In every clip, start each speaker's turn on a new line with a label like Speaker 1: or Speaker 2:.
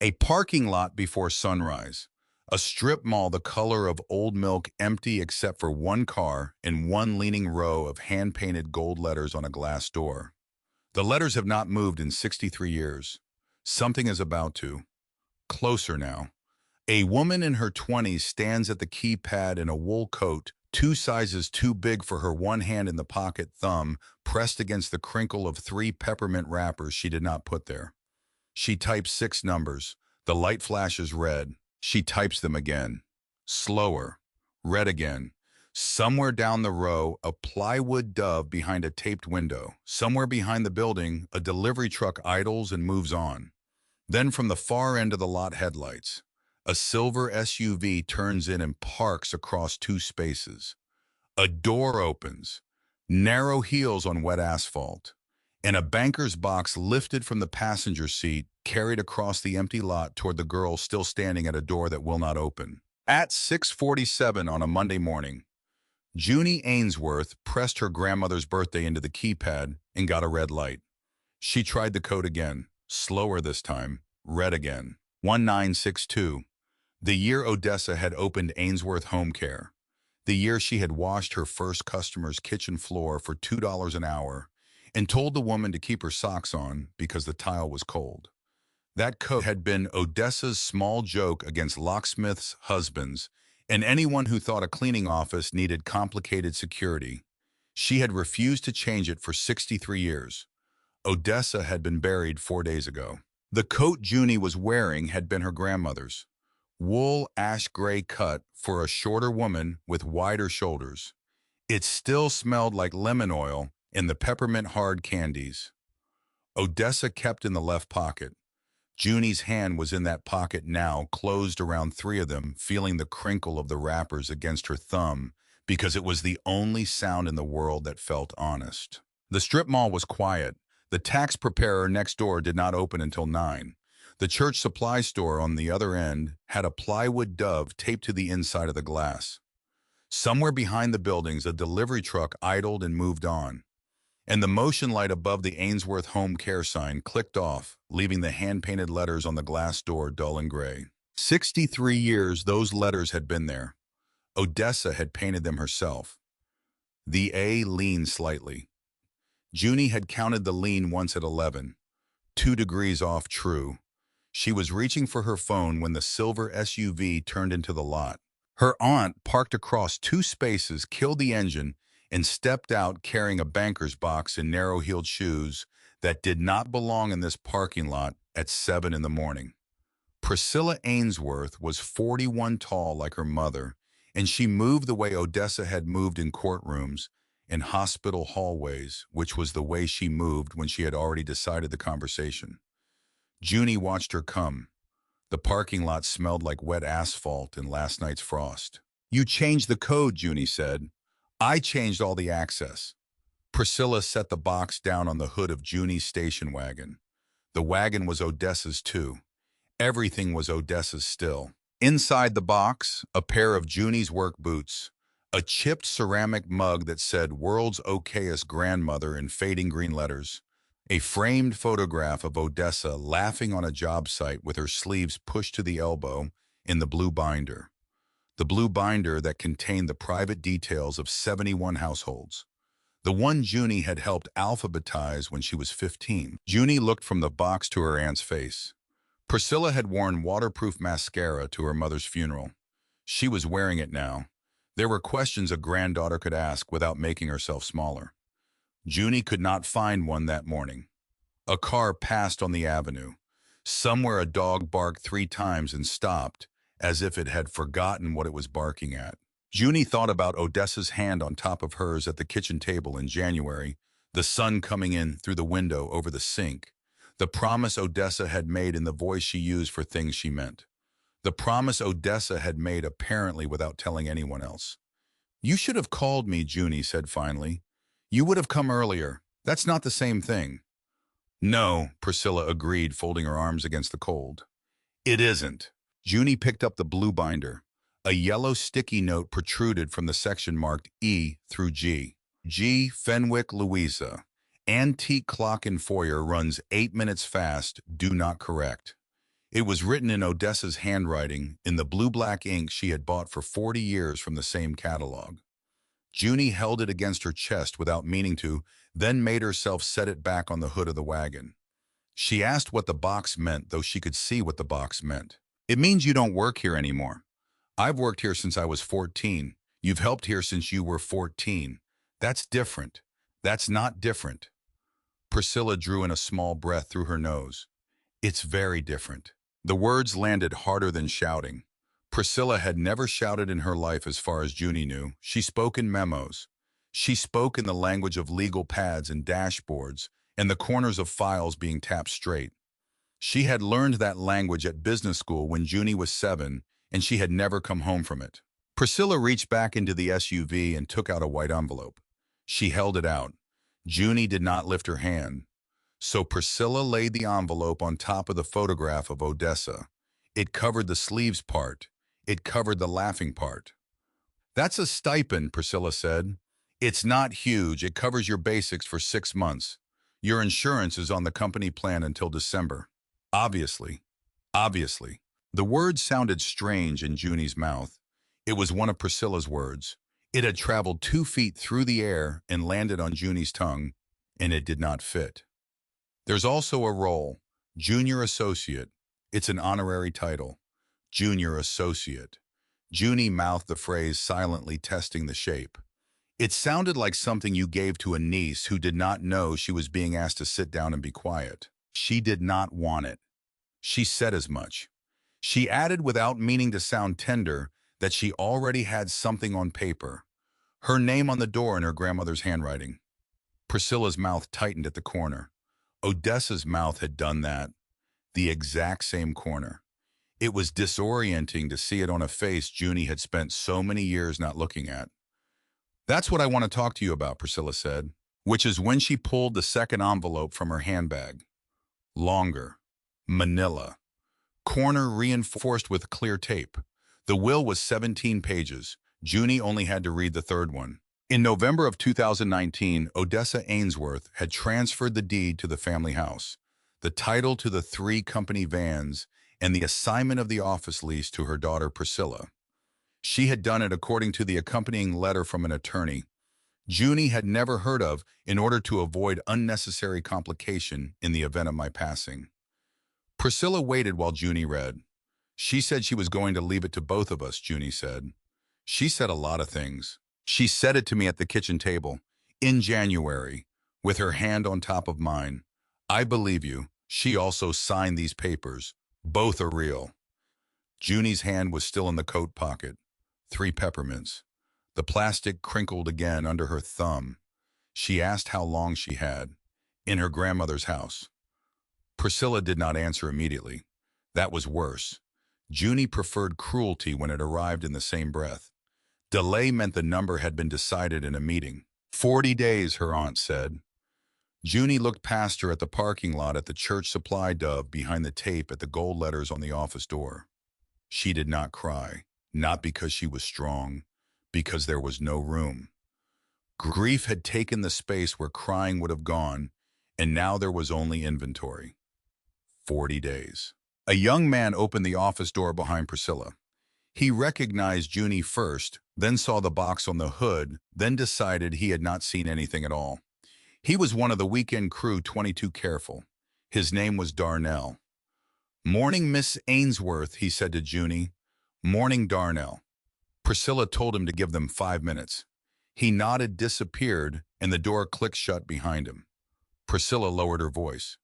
Speaker 1: A parking lot before sunrise. A strip mall the color of old milk, empty except for one car and one leaning row of hand-painted gold letters on a glass door. The letters have not moved in 63 years. Something is about to. Closer now. A woman in her 20s stands at the keypad in a wool coat, 2 sizes too big for her, one hand in the pocket, thumb pressed against the crinkle of 3 peppermint wrappers she did not put there. She types 6 numbers. The light flashes red. She types them again. Slower. Red again. Somewhere down the row, a plywood dove behind a taped window. Somewhere behind the building, a delivery truck idles and moves on. Then from the far end of the lot, headlights. A silver SUV turns in and parks across 2 spaces. A door opens. Narrow heels on wet asphalt. And a banker's box lifted from the passenger seat, carried across the empty lot toward the girl still standing at a door that will not open. At 6:47 on a Monday morning, Junie Ainsworth pressed her grandmother's birthday into the keypad and got a red light. She tried the code again, slower this time, red again. 1962. The year Odessa had opened Ainsworth Home Care. The year she had washed her first customer's kitchen floor for $2 an hour and told the woman to keep her socks on because the tile was cold. That code had been Odessa's small joke against locksmiths' husbands and anyone who thought a cleaning office needed complicated security. She had refused to change it for 63 years. Odessa had been buried 4 days ago. The coat Junie was wearing had been her grandmother's. Wool ash gray cut for a shorter woman with wider shoulders. It still smelled like lemon oil and the peppermint hard candies. Odessa kept in the left pocket. Junie's hand was in that pocket now, closed around 3 of them, feeling the crinkle of the wrappers against her thumb because it was the only sound in the world that felt honest. The strip mall was quiet. The tax preparer next door did not open until 9. The church supply store on the other end had a plywood dove taped to the inside of the glass. Somewhere behind the buildings, a delivery truck idled and moved on. And the motion light above the Ainsworth Home Care sign clicked off, leaving the hand-painted letters on the glass door dull and gray. 63 years those letters had been there. Odessa had painted them herself. The A leaned slightly. Junie had counted the lean once at 11. 2 degrees off true. She was reaching for her phone when the silver SUV turned into the lot. Her aunt parked across 2 spaces, killed the engine, and stepped out carrying a banker's box and narrow-heeled shoes that did not belong in this parking lot at 7 in the morning. Priscilla Ainsworth was 41 tall like her mother, and she moved the way Odessa had moved in courtrooms, in hospital hallways, which was the way she moved when she had already decided the conversation. Junie watched her come. The parking lot smelled like wet asphalt and last night's frost. "You changed the code," Junie said. "I changed all the access." Priscilla set the box down on the hood of Junie's station wagon. The wagon was Odessa's too. Everything was Odessa's still. Inside the box, a pair of Junie's work boots, a chipped ceramic mug that said "World's Okayest Grandmother" in fading green letters, a framed photograph of Odessa laughing on a job site with her sleeves pushed to the elbow in the blue binder. The blue binder that contained the private details of 71 households. The one Junie had helped alphabetize when she was 15. Junie looked from the box to her aunt's face. Priscilla had worn waterproof mascara to her mother's funeral. She was wearing it now. There were questions a granddaughter could ask without making herself smaller. Junie could not find one that morning. A car passed on the avenue. Somewhere a dog barked 3 times and stopped, as if it had forgotten what it was barking at. Junie thought about Odessa's hand on top of hers at the kitchen table in January, the sun coming in through the window over the sink, the promise Odessa had made in the voice she used for things she meant. The promise Odessa had made apparently without telling anyone else. "You should have called me," Junie said finally. "You would have come earlier. That's not the same thing." "No," Priscilla agreed, folding her arms against the cold. "It isn't." Junie picked up the blue binder. A yellow sticky note protruded from the section marked E through G. G. Fenwick, Louisa. Antique clock in foyer runs 8 minutes fast. Do not correct. It was written in Odessa's handwriting in the blue-black ink she had bought for 40 years from the same catalog. Junie held it against her chest without meaning to, then made herself set it back on the hood of the wagon. She asked what the box meant, though she could see what the box meant. It means you don't work here anymore. I've worked here since I was 14. You've helped here since you were 14. That's different. That's not different. Priscilla drew in a small breath through her nose. It's very different. The words landed harder than shouting. Priscilla had never shouted in her life as far as Junie knew. She spoke in memos. She spoke in the language of legal pads and dashboards and the corners of files being tapped straight. She had learned that language at business school when Junie was 7, and she had never come home from it. Priscilla reached back into the SUV and took out a white envelope. She held it out. Junie did not lift her hand. So Priscilla laid the envelope on top of the photograph of Odessa. It covered the sleeves part. It covered the laughing part. That's a stipend, Priscilla said. It's not huge. It covers your basics for 6 months. Your insurance is on the company plan until December. Obviously. Obviously. The word sounded strange in Junie's mouth. It was one of Priscilla's words. It had traveled 2 feet through the air and landed on Junie's tongue, and it did not fit. There's also a role, junior associate. It's an honorary title. Junior associate. Junie mouthed the phrase, silently testing the shape. It sounded like something you gave to a niece who did not know she was being asked to sit down and be quiet. She did not want it. She said as much. She added without meaning to sound tender that she already had something on paper. Her name on the door in her grandmother's handwriting. Priscilla's mouth tightened at the corner. Odessa's mouth had done that. The exact same corner. It was disorienting to see it on a face Junie had spent so many years not looking at. That's what I want to talk to you about, Priscilla said, which is when she pulled the second envelope from her handbag. Longer. Manila. Corner reinforced with clear tape. The will was 17 pages. Junie only had to read the third one. In November of 2019, Odessa Ainsworth had transferred the deed to the family house, the title to the 3 company vans, and the assignment of the office lease to her daughter Priscilla. She had done it according to the accompanying letter from an attorney Junie had never heard of in order to avoid unnecessary complication in the event of my passing. Priscilla waited while Junie read. She said she was going to leave it to both of us, Junie said. She said a lot of things. She said it to me at the kitchen table, in January, with her hand on top of mine. I believe you. She also signed these papers. Both are real. Junie's hand was still in the coat pocket. 3 peppermints. The plastic crinkled again under her thumb. She asked how long she had. In her grandmother's house. Priscilla did not answer immediately. That was worse. Junie preferred cruelty when it arrived in the same breath. Delay meant the number had been decided in a meeting. 40 days, her aunt said. Junie looked past her at the parking lot at the church supply dove behind the tape at the gold letters on the office door. She did not cry, not because she was strong, because there was no room. Grief had taken the space where crying would have gone, and now there was only inventory. 40 days. A young man opened the office door behind Priscilla. He recognized Junie first, then saw the box on the hood, then decided he had not seen anything at all. He was one of the weekend crew 22 Careful. His name was Darnell. "Morning, Miss Ainsworth," he said to Junie. "Morning, Darnell." Priscilla told him to give them 5 minutes. He nodded, disappeared, and the door clicked shut behind him. Priscilla lowered her voice.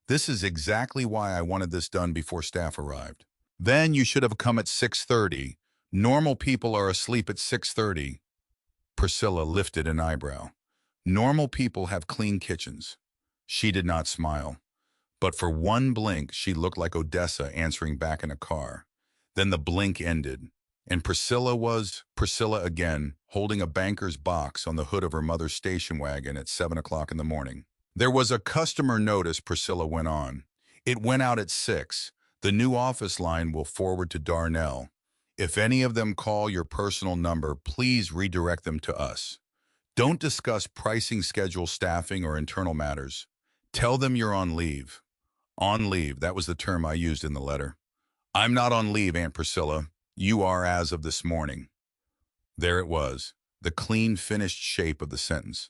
Speaker 1: "This is exactly why I wanted this done before staff arrived. Then you should have come at 6:30. Normal people are asleep at 6:30. Priscilla lifted an eyebrow. Normal people have clean kitchens. She did not smile. But for one blink, she looked like Odessa answering back in a car. Then the blink ended, and Priscilla was Priscilla again, holding a banker's box on the hood of her mother's station wagon at 7 o'clock in the morning. "There was a customer notice," Priscilla went on. "It went out at 6. The new office line will forward to Darnell. If any of them call your personal number, please redirect them to us. Don't discuss pricing, schedule, staffing, or internal matters. Tell them you're on leave. On leave, that was the term I used in the letter. I'm not on leave, Aunt Priscilla. You are as of this morning. There it was, the clean, finished shape of the sentence.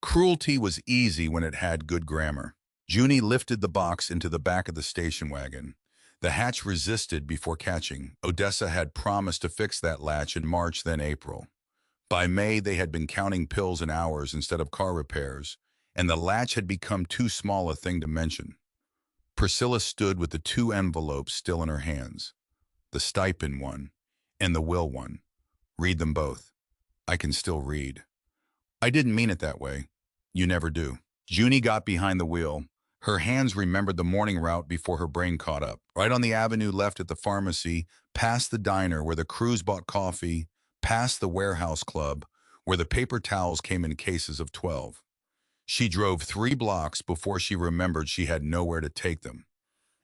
Speaker 1: Cruelty was easy when it had good grammar. Junie lifted the box into the back of the station wagon. The hatch resisted before catching. Odessa had promised to fix that latch in March, then April. By May, they had been counting pills and hours instead of car repairs, and the latch had become too small a thing to mention. Priscilla stood with the two envelopes still in her hands, the stipend one and the will one. Read them both. I can still read. I didn't mean it that way. You never do. Junie got behind the wheel. Her hands remembered the morning route before her brain caught up. Right on the avenue left at the pharmacy, past the diner where the crews bought coffee, past the warehouse club where the paper towels came in cases of 12. She drove 3 blocks before she remembered she had nowhere to take them.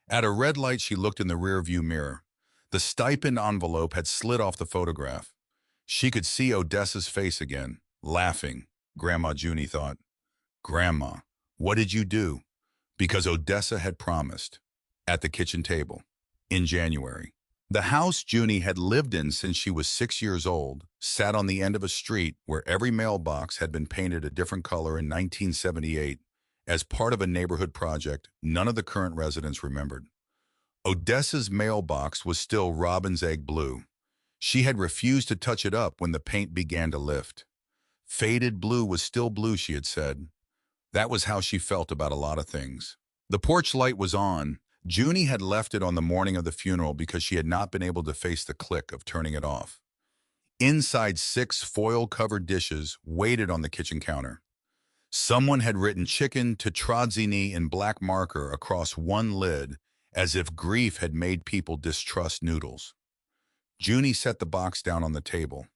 Speaker 1: At a red light, she looked in the rearview mirror. The stipend envelope had slid off the photograph. She could see Odessa's face again, laughing. Grandma Junie thought. Grandma, what did you do? Because Odessa had promised. At the kitchen table. In January. The house Junie had lived in since she was 6 years old sat on the end of a street where every mailbox had been painted a different color in 1978 as part of a neighborhood project none of the current residents remembered. Odessa's mailbox was still robin's egg blue. She had refused to touch it up when the paint began to lift. Faded blue was still blue, she had said. That was how she felt about a lot of things. The porch light was on. Junie had left it on the morning of the funeral because she had not been able to face the click of turning it off. Inside, 6 foil-covered dishes waited on the kitchen counter. Someone had written chicken to Trodzini in black marker across one lid, as if grief had made people distrust noodles. Junie set the box down on the table.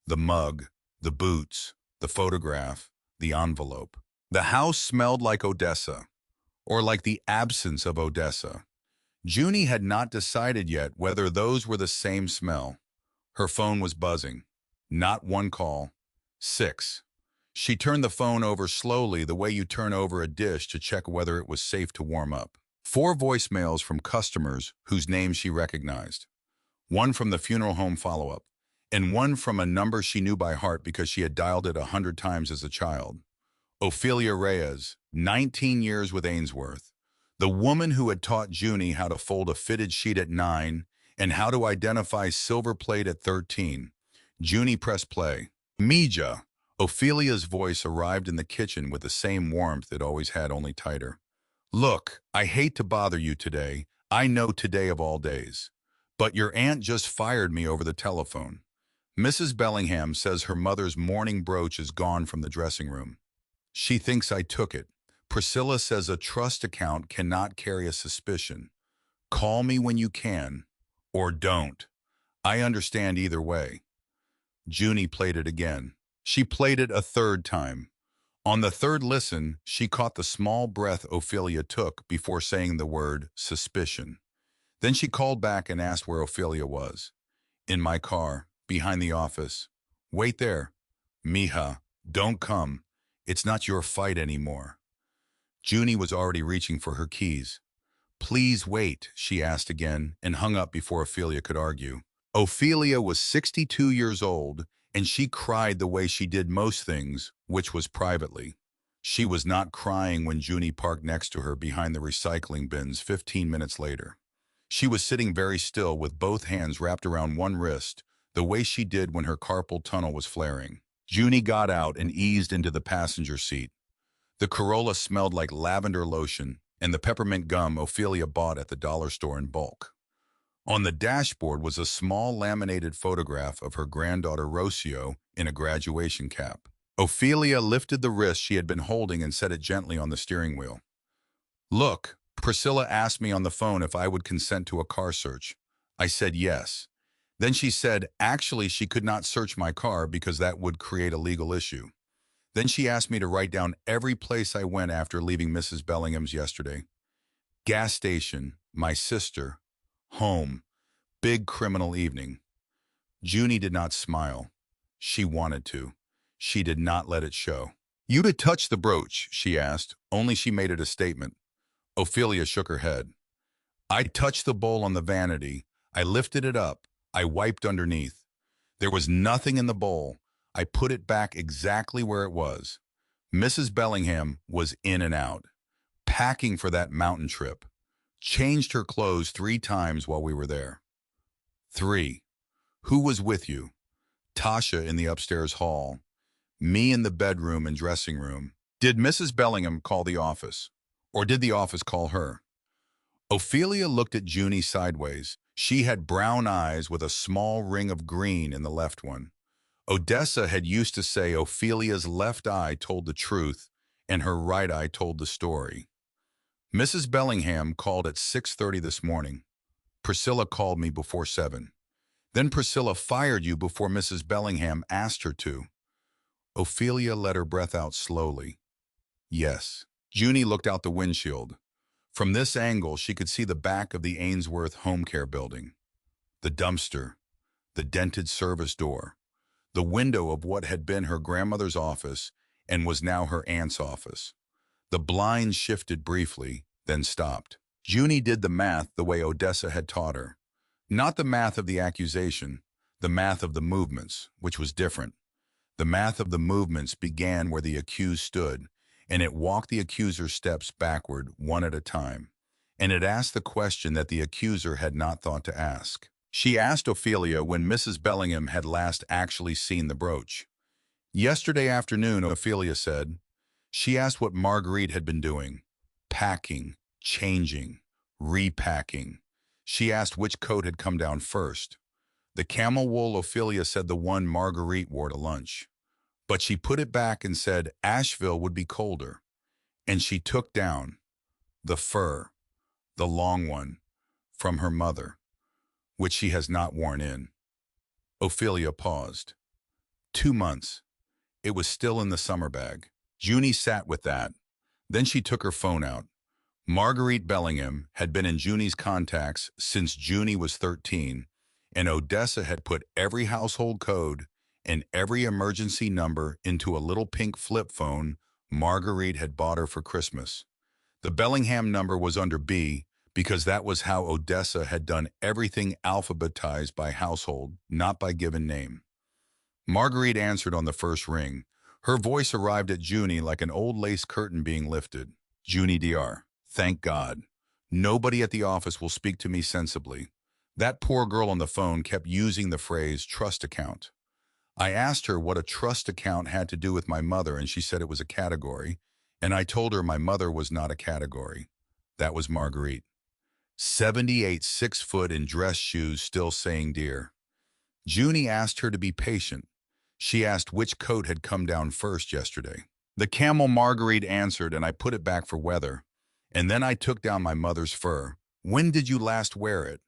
Speaker 1: The mug, the boots, the photograph, the envelope. The house smelled like Odessa, or like the absence of Odessa. Junie had not decided yet whether those were the same smell. Her phone was buzzing. Not one call. 6. She turned the phone over slowly, the way you turn over a dish to check whether it was safe to warm up. 4 voicemails from customers whose names she recognized. One from the funeral home follow-up, and one from a number she knew by heart because she had dialed it 100 times as a child. Ophelia Reyes, 19 years with Ainsworth, the woman who had taught Junie how to fold a fitted sheet at 9 and how to identify silver plate at 13. Junie pressed play. Mija, Ophelia's voice arrived in the kitchen with the same warmth it always had, only tighter. Look, I hate to bother you today. I know today of all days. But your aunt just fired me over the telephone. Mrs. Bellingham says her mother's mourning brooch is gone from the dressing room. She thinks I took it. Priscilla says a trust account cannot carry a suspicion. Call me when you can, or don't. I understand either way. Junie played it again. She played it a 3rd time. On the 3rd listen, she caught the small breath Ophelia took before saying the word suspicion. Then she called back and asked where Ophelia was. In my car, behind the office. Wait there. Mija, don't come. It's not your fight anymore. Junie was already reaching for her keys. Please wait, she asked again, and hung up before Ophelia could argue. Ophelia was 62 years old, and she cried the way she did most things, which was privately. She was not crying when Junie parked next to her behind the recycling bins 15 minutes later. She was sitting very still with both hands wrapped around one wrist, the way she did when her carpal tunnel was flaring. Junie got out and eased into the passenger seat. The Corolla smelled like lavender lotion and the peppermint gum Ophelia bought at the dollar store in bulk. On the dashboard was a small laminated photograph of her granddaughter Rocio in a graduation cap. Ophelia lifted the wrist she had been holding and set it gently on the steering wheel. Look, Priscilla asked me on the phone if I would consent to a car search. I said yes. Then she said, actually, she could not search my car because that would create a legal issue. Then she asked me to write down every place I went after leaving Mrs. Bellingham's yesterday. Gas station, my sister, home, big criminal evening. Junie did not smile. She wanted to. She did not let it show. You'd have touched the brooch, she asked, only she made it a statement. Ophelia shook her head. I touched the bowl on the vanity. I lifted it up. I wiped underneath. There was nothing in the bowl. I put it back exactly where it was. Mrs. Bellingham was in and out, packing for that mountain trip. Changed her clothes 3 times while we were there. 3. Who was with you? Tasha in the upstairs hall. Me in the bedroom and dressing room. Did Mrs. Bellingham call the office? Or did the office call her? Ophelia looked at Junie sideways. She had brown eyes with a small ring of green in the left one. Odessa had used to say Ophelia's left eye told the truth and her right eye told the story. Mrs. Bellingham called at 6:30 this morning. Priscilla called me before 7. Then Priscilla fired you before Mrs. Bellingham asked her to. Ophelia let her breath out slowly. Yes. Junie looked out the windshield. From this angle, she could see the back of the Ainsworth home care building. The dumpster, the dented service door, the window of what had been her grandmother's office and was now her aunt's office. The blinds shifted briefly, then stopped. Junie did the math the way Odessa had taught her. Not the math of the accusation, the math of the movements, which was different. The math of the movements began where the accused stood, and it walked the accuser's steps backward one at a time. And it asked the question that the accuser had not thought to ask. She asked Ophelia when Mrs. Bellingham had last actually seen the brooch. Yesterday afternoon, Ophelia said. She asked what Marguerite had been doing. Packing, changing, repacking. She asked which coat had come down first. The camel wool, Ophelia said, the one Marguerite wore to lunch. But she put it back and said Asheville would be colder. And she took down the fur, the long one, from her mother, which she has not worn in. Ophelia paused. 2 months. It was still in the summer bag. Junie sat with that. Then she took her phone out. Marguerite Bellingham had been in Junie's contacts since Junie was 13, and Odessa had put every household code and every emergency number into a little pink flip phone Marguerite had bought her for Christmas. The Bellingham number was under B because that was how Odessa had done everything, alphabetized by household, not by given name. Marguerite answered on the first ring. Her voice arrived at Junie like an old lace curtain being lifted. Junie Dr. Thank God. Nobody at the office will speak to me sensibly. That poor girl on the phone kept using the phrase trust account. I asked her what a trust account had to do with my mother, and she said it was a category, and I told her my mother was not a category. That was Marguerite. 78, 6 foot in dress shoes, still saying dear. Junie asked her to be patient. She asked which coat had come down first yesterday. The camel, Marguerite answered, and I put it back for weather. And then I took down my mother's fur. When did you last wear it?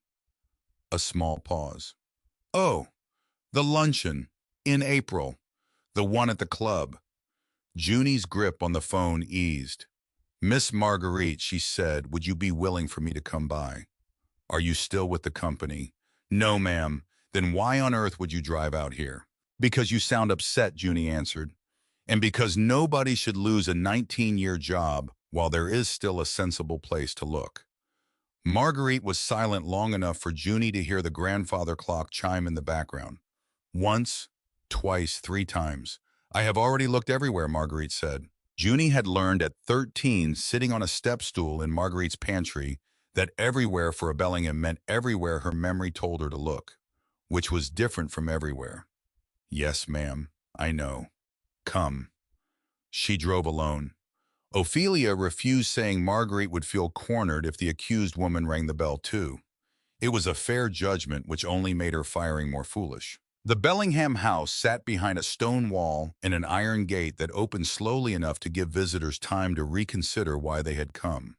Speaker 1: A small pause. Oh, the luncheon. In April. The one at the club. Junie's grip on the phone eased. Miss Marguerite, she said, would you be willing for me to come by? Are you still with the company? No, ma'am. Then why on earth would you drive out here? Because you sound upset, Junie answered. And because nobody should lose a 19-year job while there is still a sensible place to look. Marguerite was silent long enough for Junie to hear the grandfather clock chime in the background. Once, twice, 3 times. I have already looked everywhere, Marguerite said. Junie had learned at 13, sitting on a step stool in Marguerite's pantry, that everywhere for a Bellingham meant everywhere her memory told her to look, which was different from everywhere. Yes, ma'am, I know. Come. She drove alone. Ophelia refused, saying Marguerite would feel cornered if the accused woman rang the bell too. It was a fair judgment which only made her firing more foolish. The Bellingham house sat behind a stone wall and an iron gate that opened slowly enough to give visitors time to reconsider why they had come.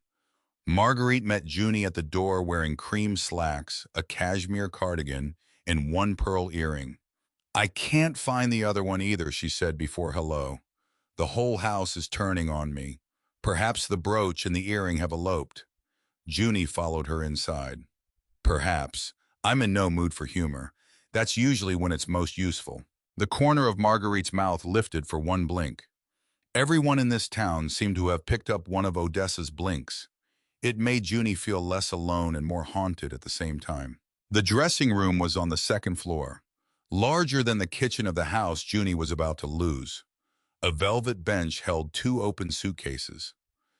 Speaker 1: Marguerite met Junie at the door wearing cream slacks, a cashmere cardigan, and 1 pearl earring. I can't find the other one either, she said before hello. The whole house is turning on me. Perhaps the brooch and the earring have eloped. Junie followed her inside. Perhaps. I'm in no mood for humor. That's usually when it's most useful. The corner of Marguerite's mouth lifted for 1 blink. Everyone in this town seemed to have picked up one of Odessa's blinks. It made Junie feel less alone and more haunted at the same time. The dressing room was on the second floor. Larger than the kitchen of the house Junie was about to lose. A velvet bench held two open suitcases.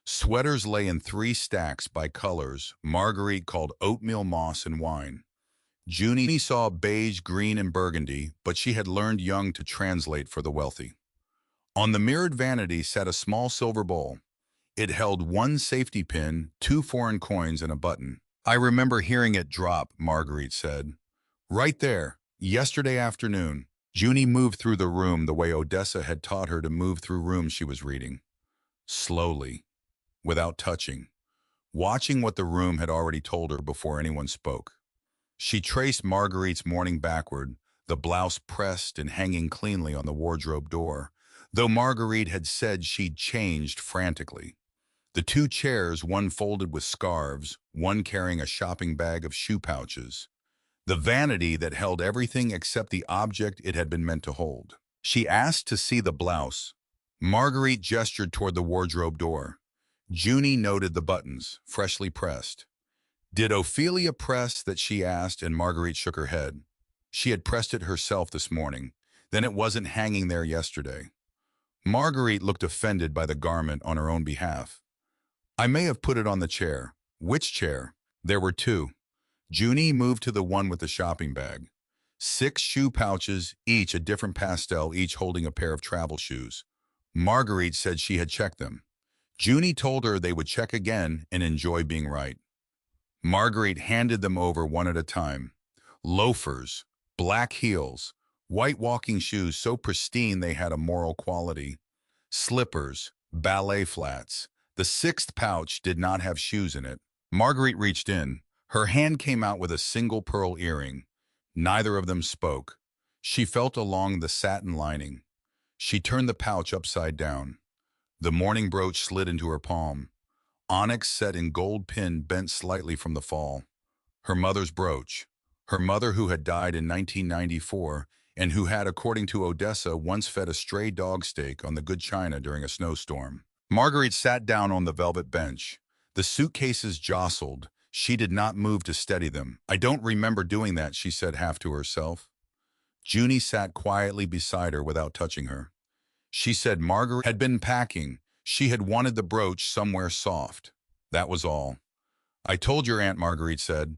Speaker 1: Sweaters lay in three stacks by colors Marguerite called oatmeal, moss, and wine. Junie saw beige, green, and burgundy, but she had learned young to translate for the wealthy. On the mirrored vanity sat a small silver bowl. It held one safety pin, two foreign coins, and a button. I remember hearing it drop, Marguerite said. Right there, yesterday afternoon. Junie moved through the room the way Odessa had taught her to move through rooms she was reading. Slowly, without touching, watching what the room had already told her before anyone spoke. She traced Marguerite's morning backward, the blouse pressed and hanging cleanly on the wardrobe door, though Marguerite had said she'd changed frantically. The two chairs, one folded with scarves, one carrying a shopping bag of shoe pouches. The vanity that held everything except the object it had been meant to hold. She asked to see the blouse. Marguerite gestured toward the wardrobe door. Junie noted the buttons, freshly pressed. Did Ophelia press that, she asked, and Marguerite shook her head. She had pressed it herself this morning. Then it wasn't hanging there yesterday. Marguerite looked offended by the garment on her own behalf. I may have put it on the chair. Which chair? There were two. Junie moved to the one with the shopping bag. 6 shoe pouches, each a different pastel, each holding a pair of travel shoes. Marguerite said she had checked them. Junie told her they would check again and enjoy being right. Marguerite handed them over one at a time. Loafers, black heels, white walking shoes so pristine they had a moral quality. Slippers, ballet flats. The 6th pouch did not have shoes in it. Marguerite reached in. Her hand came out with a single pearl earring. Neither of them spoke. She felt along the satin lining. She turned the pouch upside down. The mourning brooch slid into her palm. Onyx set in gold pin bent slightly from the fall. Her mother's brooch. Her mother, who had died in 1994 and who had, according to Odessa, once fed a stray dog steak on the good china during a snowstorm. Marguerite sat down on the velvet bench. The suitcases jostled. She did not move to steady them. I don't remember doing that, she said half to herself. Junie sat quietly beside her without touching her. She said Marguerite had been packing. She had wanted the brooch somewhere soft. That was all. I told your aunt, Marguerite said.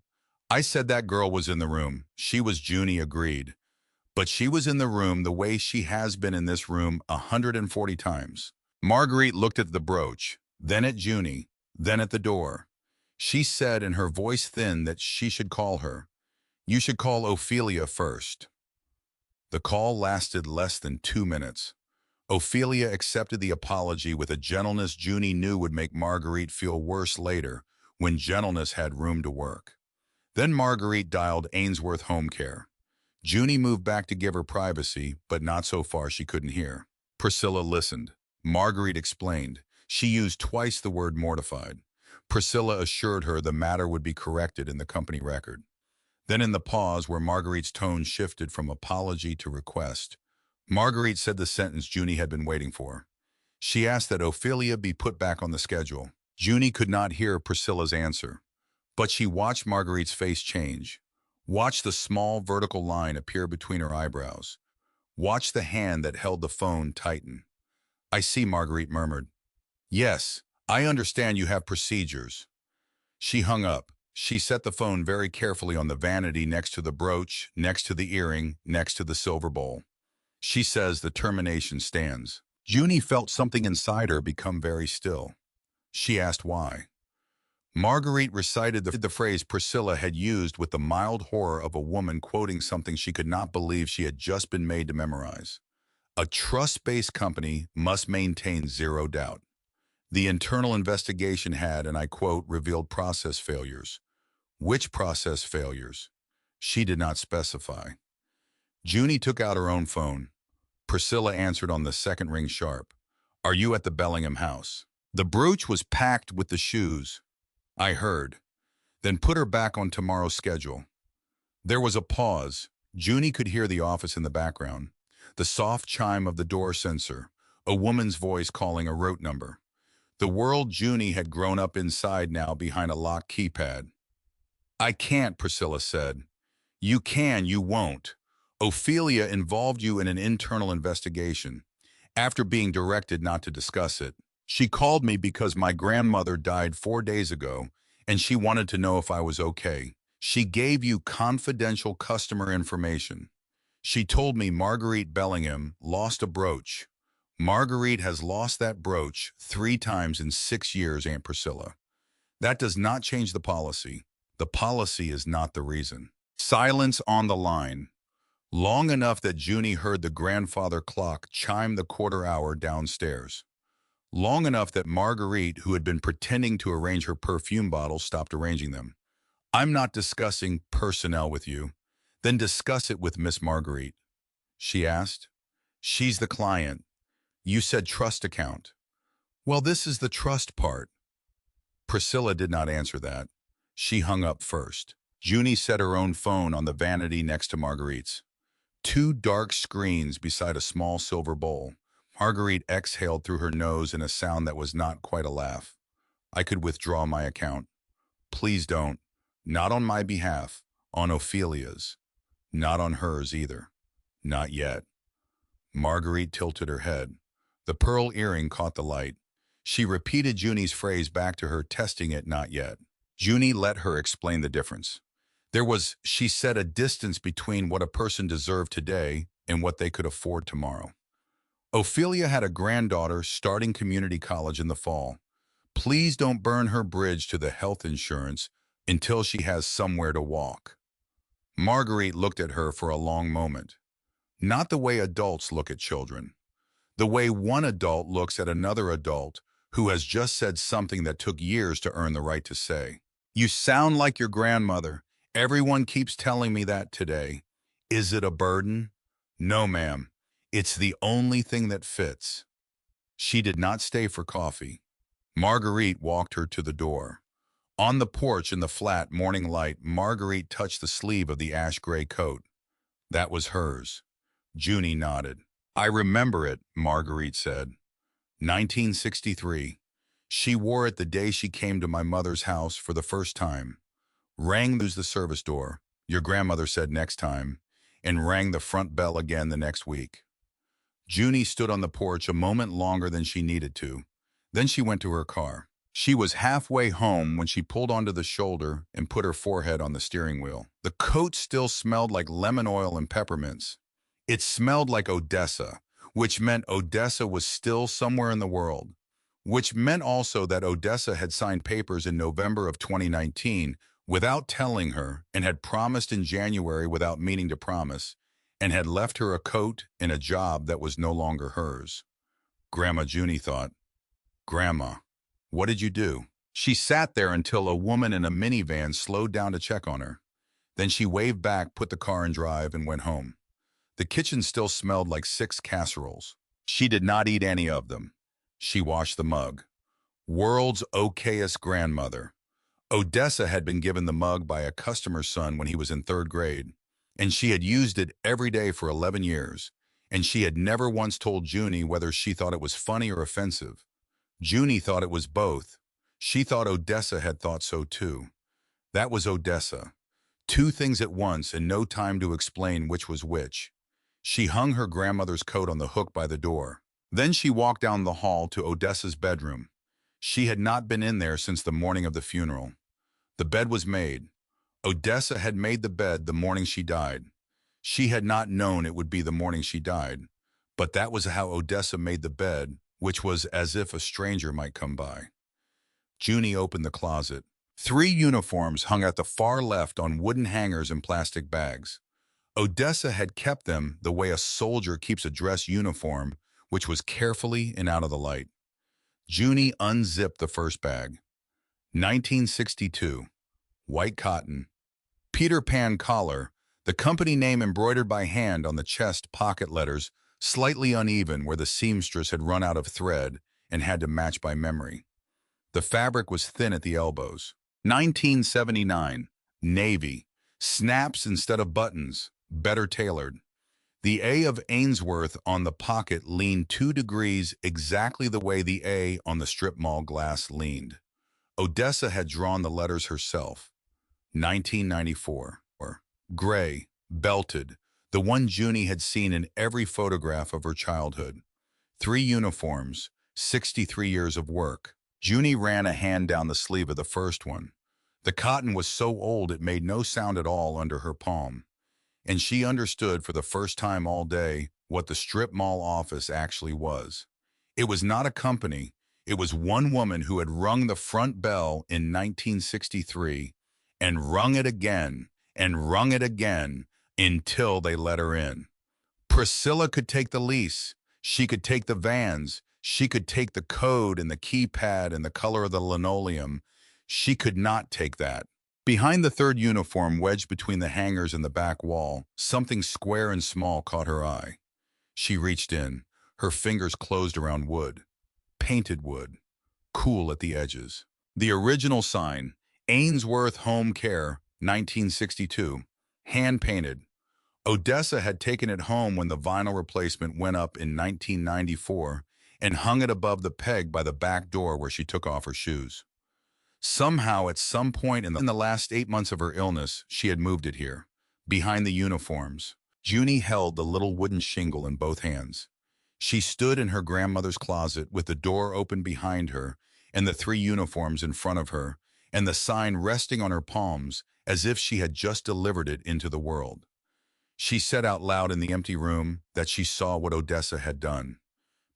Speaker 1: I said that girl was in the room. She was, Junie agreed. But she was in the room the way she has been in this room 140 times. Marguerite looked at the brooch, then at Junie, then at the door. She said, in her voice thin, that she should call her. You should call Ophelia first. The call lasted less than 2 minutes. Ophelia accepted the apology with a gentleness Junie knew would make Marguerite feel worse later, when gentleness had room to work. Then Marguerite dialed Ainsworth Home Care. Junie moved back to give her privacy, but not so far she couldn't hear. Priscilla listened. Marguerite explained. She used twice the word mortified. Priscilla assured her the matter would be corrected in the company record. Then in the pause where Marguerite's tone shifted from apology to request, Marguerite said the sentence Junie had been waiting for. She asked that Ophelia be put back on the schedule. Junie could not hear Priscilla's answer, but she watched Marguerite's face change, watched the small vertical line appear between her eyebrows, watched the hand that held the phone tighten. I see, Marguerite murmured. Yes, I understand you have procedures. She hung up. She set the phone very carefully on the vanity next to the brooch, next to the earring, next to the silver bowl. She says the termination stands. Junie felt something inside her become very still. She asked why. Marguerite recited the phrase Priscilla had used with the mild horror of a woman quoting something she could not believe she had just been made to memorize. A trust-based company must maintain zero doubt. The internal investigation had, and I quote, revealed process failures. Which process failures? She did not specify. Junie took out her own phone. Priscilla answered on the second ring sharp. Are you at the Bellingham house? The brooch was packed with the shoes. I heard. Then put her back on tomorrow's schedule. There was a pause. Junie could hear the office in the background. The soft chime of the door sensor. A woman's voice calling a route number. The world Junie had grown up inside now behind a locked keypad. I can't, Priscilla said. You can, you won't. Ophelia involved you in an internal investigation after being directed not to discuss it. She called me because my grandmother died 4 days ago, and she wanted to know if I was okay. She gave you confidential customer information. She told me Marguerite Bellingham lost a brooch. Marguerite has lost that brooch 3 times in 6 years, Aunt Priscilla. That does not change the policy. The policy is not the reason. Silence on the line. Long enough that Junie heard the grandfather clock chime the quarter hour downstairs. Long enough that Marguerite, who had been pretending to arrange her perfume bottles, stopped arranging them. I'm not discussing personnel with you. Then discuss it with Miss Marguerite, she asked. She's the client. You said trust account. Well, this is the trust part. Priscilla did not answer that. She hung up first. Junie set her own phone on the vanity next to Marguerite's. 2 dark screens beside a small silver bowl. Marguerite exhaled through her nose in a sound that was not quite a laugh. I could withdraw my account. Please don't. Not on my behalf. On Ophelia's. Not on hers either. Not yet. Marguerite tilted her head. The pearl earring caught the light. She repeated Junie's phrase back to her, testing it, not yet. Junie let her explain the difference. There was, she said, a distance between what a person deserved today and what they could afford tomorrow. Ophelia had a granddaughter starting community college in the fall. Please don't burn her bridge to the health insurance until she has somewhere to walk. Marguerite looked at her for a long moment. Not the way adults look at children. The way one adult looks at another adult who has just said something that took years to earn the right to say. You sound like your grandmother. Everyone keeps telling me that today. Is it a burden? No, ma'am. It's the only thing that fits. She did not stay for coffee. Marguerite walked her to the door. On the porch in the flat morning light, Marguerite touched the sleeve of the ash-gray coat. That was hers. Junie nodded. I remember it, Marguerite said. 1963. She wore it the day she came to my mother's house for the first time. Rang the service door, your grandmother said next time, and rang the front bell again the next week. Junie stood on the porch a moment longer than she needed to. Then she went to her car. She was halfway home when she pulled onto the shoulder and put her forehead on the steering wheel. The coat still smelled like lemon oil and peppermints. It smelled like Odessa, which meant Odessa was still somewhere in the world, which meant also that Odessa had signed papers in November of 2019 without telling her, and had promised in January without meaning to promise, and had left her a coat and a job that was no longer hers. Grandma Junie thought, Grandma, what did you do? She sat there until a woman in a minivan slowed down to check on her. Then she waved back, put the car in drive, and went home. The kitchen still smelled like 6 casseroles. She did not eat any of them. She washed the mug. World's okayest grandmother. Odessa had been given the mug by a customer's son when he was in 3rd grade, and she had used it every day for 11 years, and she had never once told Junie whether she thought it was funny or offensive. Junie thought it was both. She thought Odessa had thought so too. That was Odessa. 2 things at once and no time to explain which was which. She hung her grandmother's coat on the hook by the door. Then she walked down the hall to Odessa's bedroom. She had not been in there since the morning of the funeral. The bed was made. Odessa had made the bed the morning she died. She had not known it would be the morning she died, but that was how Odessa made the bed, which was as if a stranger might come by. Junie opened the closet. 3 uniforms hung at the far left on wooden hangers and plastic bags. Odessa had kept them the way a soldier keeps a dress uniform, which was carefully and out of the light. Junie unzipped the first bag. 1962. White cotton. Peter Pan collar, the company name embroidered by hand on the chest pocket letters, slightly uneven where the seamstress had run out of thread and had to match by memory. The fabric was thin at the elbows. 1979. Navy. Snaps instead of buttons, better tailored. The A of Ainsworth on the pocket leaned 2 degrees exactly the way the A on the strip mall glass leaned. Odessa had drawn the letters herself. 1994. Gray, belted, the one Junie had seen in every photograph of her childhood. 3 uniforms, 63 years of work. Junie ran a hand down the sleeve of the first one. The cotton was so old it made no sound at all under her palm. And she understood for the first time all day what the strip mall office actually was. It was not a company. It was one woman who had rung the front bell in 1963 and rung it again and rung it again until they let her in. Priscilla could take the lease. She could take the vans. She could take the code and the keypad and the color of the linoleum. She could not take that. Behind the third uniform, wedged between the hangers and the back wall, something square and small caught her eye. She reached in, her fingers closed around wood. Painted wood, cool at the edges. The original sign, Ainsworth Home Care, 1962, hand-painted. Odessa had taken it home when the vinyl replacement went up in 1994 and hung it above the peg by the back door where she took off her shoes. Somehow, at some point in the last 8 months of her illness, she had moved it here, behind the uniforms. Junie held the little wooden shingle in both hands. She stood in her grandmother's closet with the door open behind her and the 3 uniforms in front of her and the sign resting on her palms as if she had just delivered it into the world. She said out loud in the empty room that she saw what Odessa had done.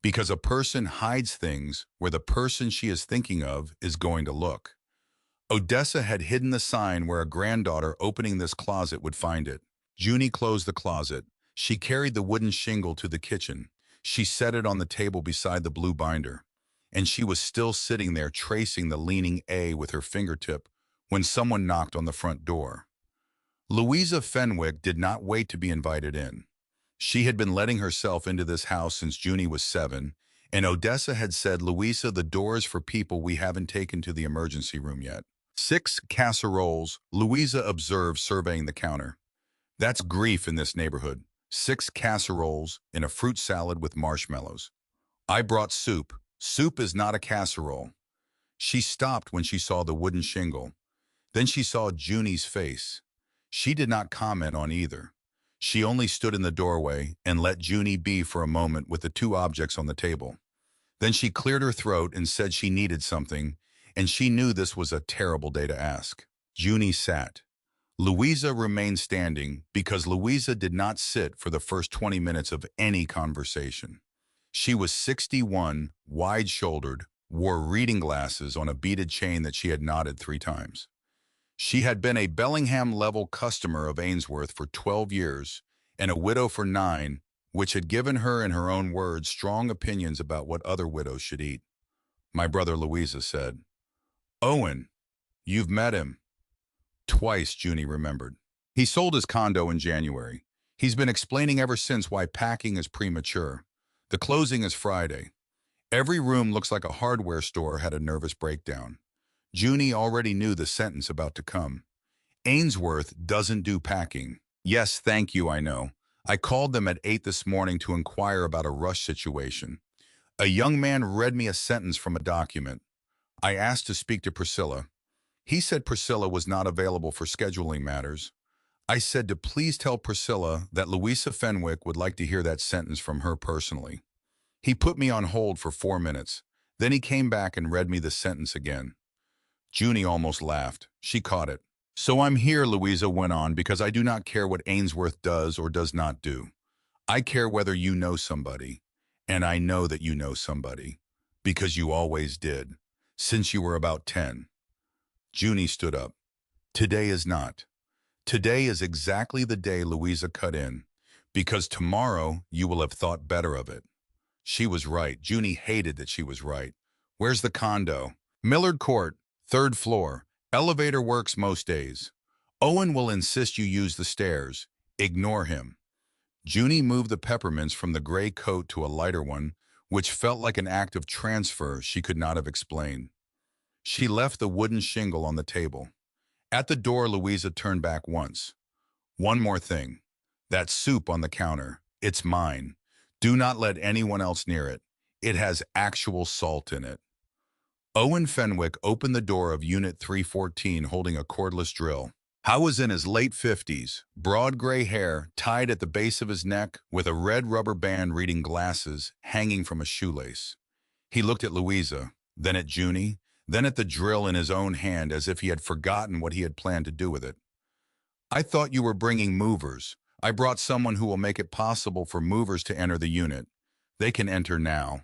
Speaker 1: Because a person hides things where the person she is thinking of is going to look. Odessa had hidden the sign where a granddaughter opening this closet would find it. Junie closed the closet. She carried the wooden shingle to the kitchen. She set it on the table beside the blue binder. And she was still sitting there tracing the leaning A with her fingertip when someone knocked on the front door. Louisa Fenwick did not wait to be invited in. She had been letting herself into this house since Junie was 7, and Odessa had said, "Louisa, the door is for people we haven't taken to the emergency room yet." 6 casseroles, Louisa observed, surveying the counter. That's grief in this neighborhood. 6 casseroles and a fruit salad with marshmallows. I brought soup. Soup is not a casserole. She stopped when she saw the wooden shingle. Then she saw Junie's face. She did not comment on either. She only stood in the doorway and let Junie be for a moment with the 2 objects on the table. Then she cleared her throat and said she needed something, and she knew this was a terrible day to ask. Junie sat. Louisa remained standing because Louisa did not sit for the first 20 minutes of any conversation. She was 61, wide-shouldered, wore reading glasses on a beaded chain that she had knotted 3 times. She had been a Bellingham-level customer of Ainsworth for 12 years and a widow for 9, which had given her, in her own words, strong opinions about what other widows should eat. "My brother," Louisa said. "Owen, you've met him." Twice, Junie remembered. He sold his condo in January. He's been explaining ever since why packing is premature. The closing is Friday. Every room looks like a hardware store had a nervous breakdown. Junie already knew the sentence about to come. Ainsworth doesn't do packing. Yes, thank you, I know. I called them at 8 this morning to inquire about a rush situation. A young man read me a sentence from a document. I asked to speak to Priscilla. He said Priscilla was not available for scheduling matters. I said to please tell Priscilla that Louisa Fenwick would like to hear that sentence from her personally. He put me on hold for 4 minutes. Then he came back and read me the sentence again. Junie almost laughed. She caught it. "So I'm here," Louisa went on, "because I do not care what Ainsworth does or does not do. I care whether you know somebody. And I know that you know somebody. Because you always did. Since you were about 10. Junie stood up. "Today is not. Today is exactly the day," Louisa cut in. "Because tomorrow you will have thought better of it." She was right. Junie hated that she was right. "Where's the condo?" "Millard Court, 3rd floor. Elevator works most days. Owen will insist you use the stairs. Ignore him." Junie moved the peppermints from the gray coat to a lighter one, which felt like an act of transfer she could not have explained. She left the wooden shingle on the table. At the door, Louisa turned back once. "One more thing. That soup on the counter. It's mine. Do not let anyone else near it. It has actual salt in it. Owen Fenwick opened the door of Unit 314 holding a cordless drill. Howe was in his late 50s, broad gray hair tied at the base of his neck with a red rubber band reading glasses hanging from a shoelace. He looked at Louisa, then at Junie, then at the drill in his own hand as if he had forgotten what he had planned to do with it. I thought you were bringing movers. I brought someone who will make it possible for movers to enter the unit. They can enter now.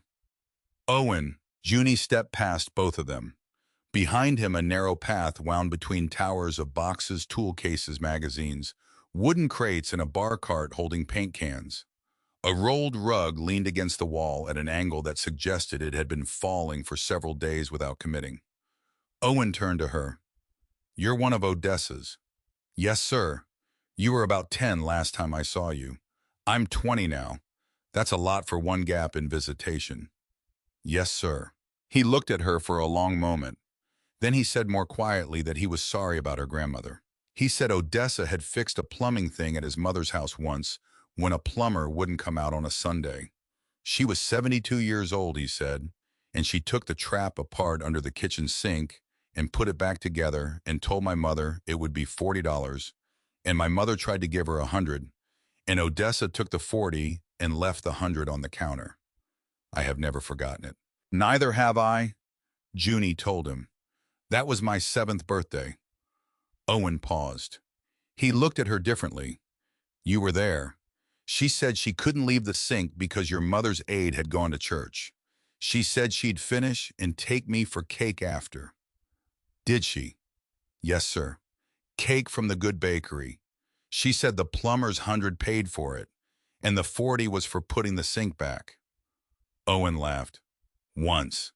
Speaker 1: Owen, Junie stepped past both of them. Behind him, a narrow path wound between towers of boxes, tool cases, magazines, wooden crates, and a bar cart holding paint cans. A rolled rug leaned against the wall at an angle that suggested it had been falling for several days without committing. Owen turned to her. You're one of Odessa's. Yes, sir. You were about 10 last time I saw you. I'm 20 now. That's a lot for one gap in visitation. Yes, sir. He looked at her for a long moment. Then he said more quietly that he was sorry about her grandmother. He said Odessa had fixed a plumbing thing at his mother's house once when a plumber wouldn't come out on a Sunday. She was 72 years old, he said, and she took the trap apart under the kitchen sink and put it back together and told my mother it would be $40, and my mother tried to give her 100, and Odessa took the 40 and left the 100 on the counter. I have never forgotten it. Neither have I, Junie told him. That was my 7th birthday. Owen paused. He looked at her differently. You were there. She said she couldn't leave the sink because your mother's aide had gone to church. She said she'd finish and take me for cake after. Did she? Yes, sir. Cake from the good bakery. She said the plumber's 100 paid for it, and the 40 was for putting the sink back. Owen laughed. Once.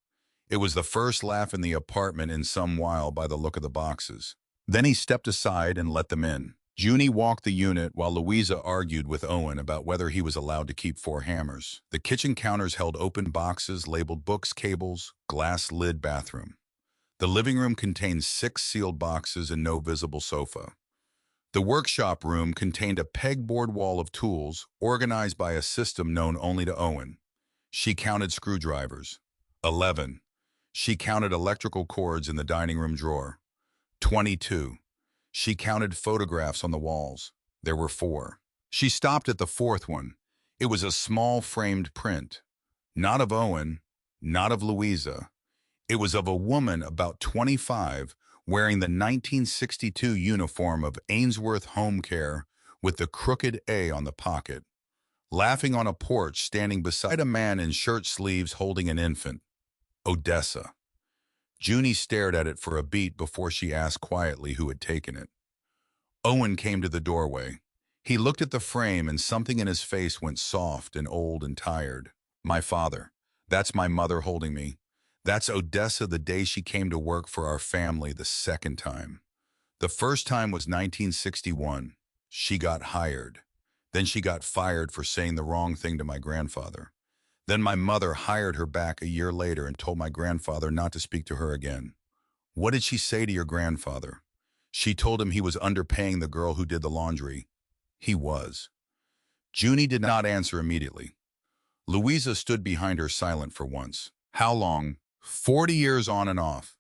Speaker 1: It was the first laugh in the apartment in some while by the look of the boxes. Then he stepped aside and let them in. Junie walked the unit while Louisa argued with Owen about whether he was allowed to keep 4 hammers. The kitchen counters held open boxes labeled books, cables, glass lid bathroom. The living room contained 6 sealed boxes and no visible sofa. The workshop room contained a pegboard wall of tools organized by a system known only to Owen. She counted screwdrivers. 11. She counted electrical cords in the dining room drawer. 22. She counted photographs on the walls. There were 4. She stopped at the 4th one. It was a small framed print. Not of Owen, not of Louisa. It was of a woman about 25 wearing the 1962 uniform of Ainsworth Home Care with the crooked A on the pocket, laughing on a porch standing beside a man in shirt sleeves holding an infant. Odessa. Junie stared at it for a beat before she asked quietly who had taken it. Owen came to the doorway. He looked at the frame and something in his face went soft and old and tired. My father. That's my mother holding me. That's Odessa the day she came to work for our family the 2nd time. The first time was 1961. She got hired. Then she got fired for saying the wrong thing to my grandfather. Then my mother hired her back a year later and told my grandfather not to speak to her again. What did she say to your grandfather? She told him he was underpaying the girl who did the laundry. He was. Junie did not answer immediately. Louisa stood behind her silent for once. How long? 40 years on and off.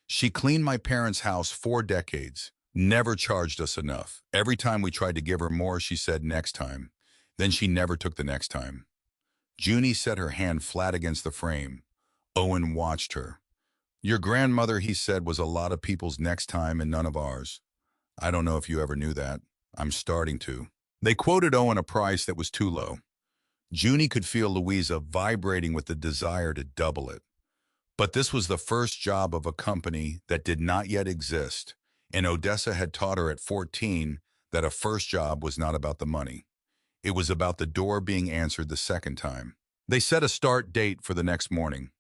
Speaker 1: She cleaned my parents' house 4 decades. Never charged us enough. Every time we tried to give her more, she said next time. Then she never took the next time. Junie set her hand flat against the frame. Owen watched her. Your grandmother, he said, was a lot of people's next time and none of ours. I don't know if you ever knew that. I'm starting to. They quoted Owen a price that was too low. Junie could feel Louisa vibrating with the desire to double it. But this was the first job of a company that did not yet exist, and Odessa had taught her at 14 that a first job was not about the money. It was about the door being answered the 2nd time. They set a start date for the next morning.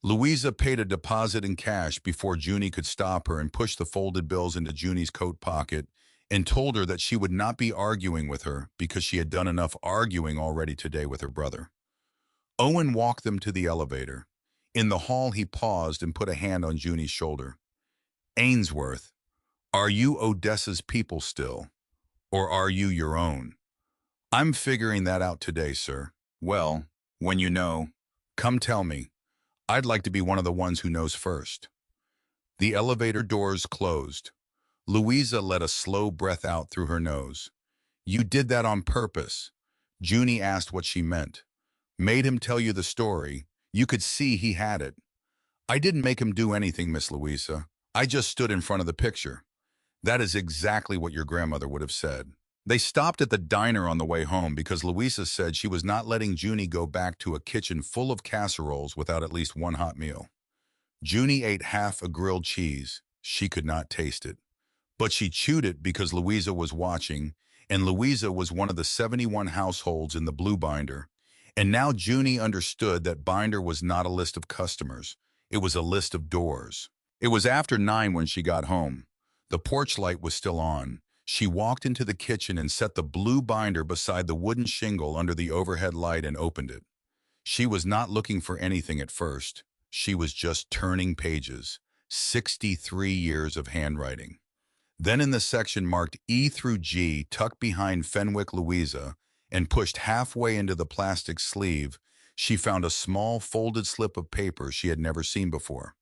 Speaker 1: Louisa paid a deposit in cash before Junie could stop her and pushed the folded bills into Junie's coat pocket and told her that she would not be arguing with her because she had done enough arguing already today with her brother. Owen walked them to the elevator. In the hall, he paused and put a hand on Junie's shoulder. Ainsworth, are you Odessa's people still, or are you your own? I'm figuring that out today, sir. Well, when you know, come tell me. I'd like to be one of the ones who knows first. The elevator doors closed. Louisa let a slow breath out through her nose. You did that on purpose. Junie asked what she meant. Made him tell you the story. You could see he had it. I didn't make him do anything, Miss Louisa. I just stood in front of the picture. That is exactly what your grandmother would have said. They stopped at the diner on the way home because Louisa said she was not letting Junie go back to a kitchen full of casseroles without at least one hot meal. Junie ate half a grilled cheese. She could not taste it. But she chewed it because Louisa was watching, and Louisa was one of the 71 households in the blue binder. And now Junie understood that binder was not a list of customers. It was a list of doors. It was after 9 when she got home. The porch light was still on. She walked into the kitchen and set the blue binder beside the wooden shingle under the overhead light and opened it. She was not looking for anything at first. She was just turning pages. 63 years of handwriting. Then in the section marked E through G, tucked behind Fenwick Louisa, and pushed halfway into the plastic sleeve, she found a small folded slip of paper she had never seen before.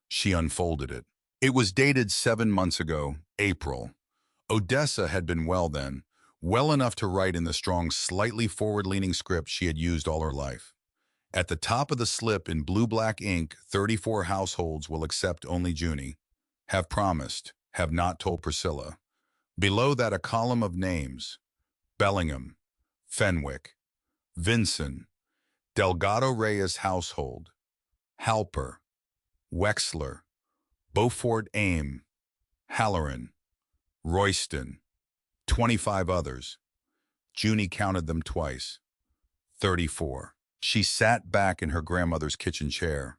Speaker 1: She unfolded it. It was dated 7 months ago, April. Odessa had been well then, well enough to write in the strong, slightly forward-leaning script she had used all her life. At the top of the slip in blue-black ink, 34 households will accept only Junie. Have promised, have not told Priscilla. Below that a column of names. Bellingham, Fenwick, Vinson, Delgado Reyes household, Halper, Wexler, Beaufort Aim, Halloran, Royston, 25 others. Junie counted them twice. 34. She sat back in her grandmother's kitchen chair.